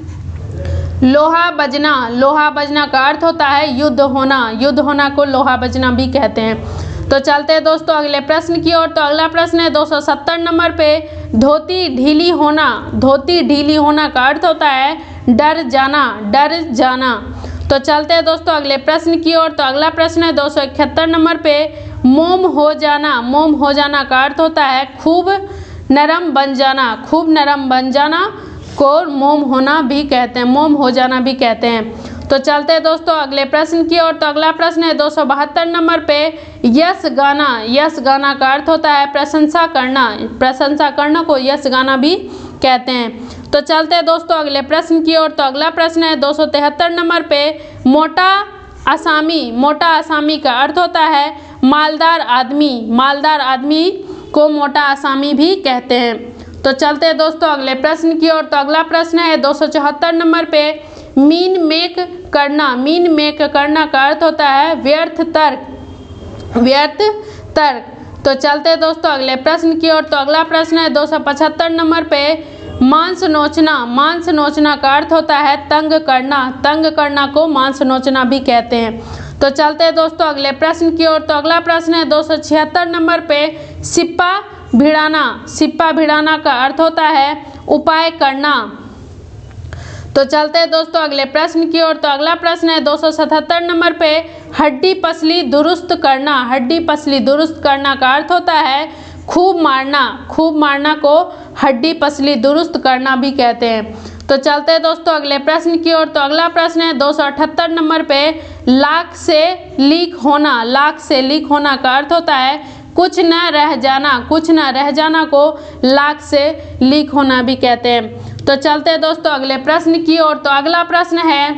लोहा बजना। लोहा बजना का अर्थ होता है युद्ध होना। युद्ध होना को लोहा बजना भी कहते हैं। तो चलते हैं दोस्तों अगले प्रश्न की ओर। तो अगला प्रश्न है 270 नंबर पे, धोती ढीली होना। धोती ढीली होना का अर्थ होता है डर जाना, डर जाना। तो चलते हैं दोस्तों अगले प्रश्न की ओर। तो अगला प्रश्न है 271 नंबर पे, मोम हो जाना। मोम हो जाना का अर्थ होता है खूब नरम बन जाना। खूब नरम बन जाना को मोम होना भी कहते हैं, मोम हो जाना भी कहते हैं। तो चलते हैं दोस्तों अगले प्रश्न की ओर। तो अगला प्रश्न है 272 नंबर पे, यश गाना। यश गाना का अर्थ होता है प्रशंसा करना। प्रशंसा करना को यश गाना भी कहते हैं। तो चलते हैं दोस्तों अगले प्रश्न की ओर। तो अगला प्रश्न है 273 नंबर पे, मोटा असामी। मोटा असामी का अर्थ होता है मालदार आदमी। मालदार आदमी को मोटा असामी भी कहते हैं। तो चलते हैं दोस्तों अगले प्रश्न की ओर। तो अगला प्रश्न है 274 नंबर पे, मीन मेक करना। मीन मेक करना का अर्थ होता है व्यर्थ तर्क, व्यर्थ तर्क। तो चलते हैं दोस्तों अगले प्रश्न की ओर। तो अगला प्रश्न है 275 नंबर पे, मांस नोचना। मांस नोचना का अर्थ होता है तंग करना। तंग करना को मांस नोचना भी कहते हैं। तो चलते हैं दोस्तों अगले प्रश्न की ओर। तो अगला प्रश्न है 276 नंबर पे, सिप्पा भिड़ाना। सिप्पा भिड़ाना का अर्थ होता है उपाय करना। तो चलते हैं दोस्तों अगले प्रश्न की ओर। तो अगला प्रश्न है 277 नंबर पे, हड्डी पसली दुरुस्त करना। हड्डी पसली दुरुस्त करना का अर्थ होता है खूब मारना। खूब मारना को हड्डी पसली दुरुस्त करना भी कहते हैं। तो चलते हैं दोस्तों अगले प्रश्न की ओर। तो अगला प्रश्न है 278 नंबर पे, लाख से लीक होना। लाख से लीक होना का अर्थ होता है कुछ न रह जाना। कुछ न रह जाना को लाख से लीक होना भी कहते हैं। तो चलते हैं दोस्तों अगले प्रश्न की ओर। तो अगला प्रश्न है,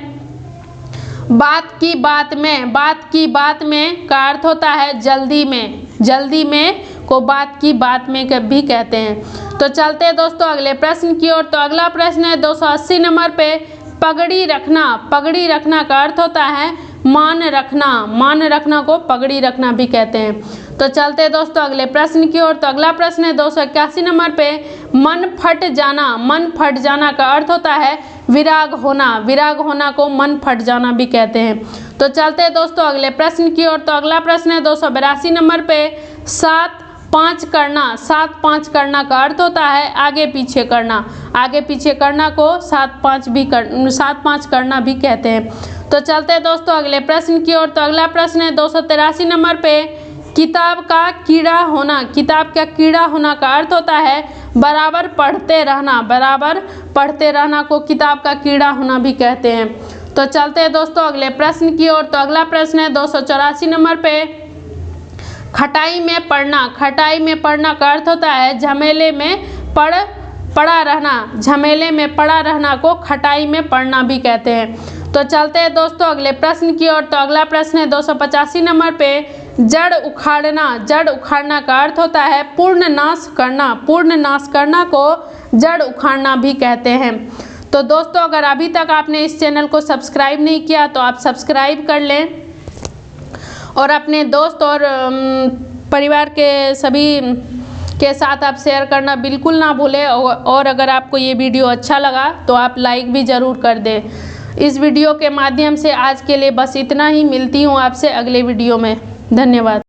बात की बात में। बात की बात में का अर्थ होता है जल्दी में। जल्दी में को बात की बात में भी कहते हैं। तो चलते हैं दोस्तों अगले प्रश्न की ओर। तो अगला प्रश्न है 280 नंबर पे, पगड़ी रखना। पगड़ी रखना का अर्थ होता है मान रखना। मान रखना को पगड़ी रखना भी कहते हैं। तो चलते हैं दोस्तों अगले प्रश्न की ओर। तो अगला प्रश्न है 281 नंबर पे, मन फट जाना। मन फट जाना का अर्थ होता है विराग होना। विराग होना को मन फट जाना भी कहते हैं। तो चलते हैं दोस्तों अगले प्रश्न की ओर। तो अगला प्रश्न है 282 नंबर पे, 7-5 करना। 7-5 करना का अर्थ होता है आगे पीछे करना। आगे पीछे करना को 7-5 करना भी कहते हैं। तो चलते हैं दोस्तों अगले प्रश्न की ओर। तो अगला प्रश्न है 283 नंबर पे, किताब का कीड़ा होना। किताब का कीड़ा होना का अर्थ होता है बराबर पढ़ते रहना। बराबर पढ़ते रहना को किताब का कीड़ा होना भी कहते हैं। तो चलते हैं दोस्तों अगले प्रश्न की ओर। तो अगला प्रश्न है 284 नंबर पे, खटाई में पढ़ना। खटाई में पढ़ना का अर्थ होता है झमेले में पड़ा रहना। झमेले में पड़ा रहना को खटाई में पढ़ना भी कहते हैं। तो चलते हैं दोस्तों अगले प्रश्न की ओर। तो अगला प्रश्न है 285 नंबर पे, जड़ उखाड़ना। जड़ उखाड़ना का अर्थ होता है पूर्ण नाश करना। पूर्ण नाश करना को जड़ उखाड़ना भी कहते हैं। तो दोस्तों अगर अभी तक आपने इस चैनल को सब्सक्राइब नहीं किया तो आप सब्सक्राइब कर लें और अपने दोस्त और परिवार के सभी के साथ आप शेयर करना बिल्कुल ना भूलें। और अगर आपको ये वीडियो अच्छा लगा तो आप लाइक भी ज़रूर कर दें। इस वीडियो के माध्यम से आज के लिए बस इतना ही। मिलती हूँ आपसे अगले वीडियो में। धन्यवाद।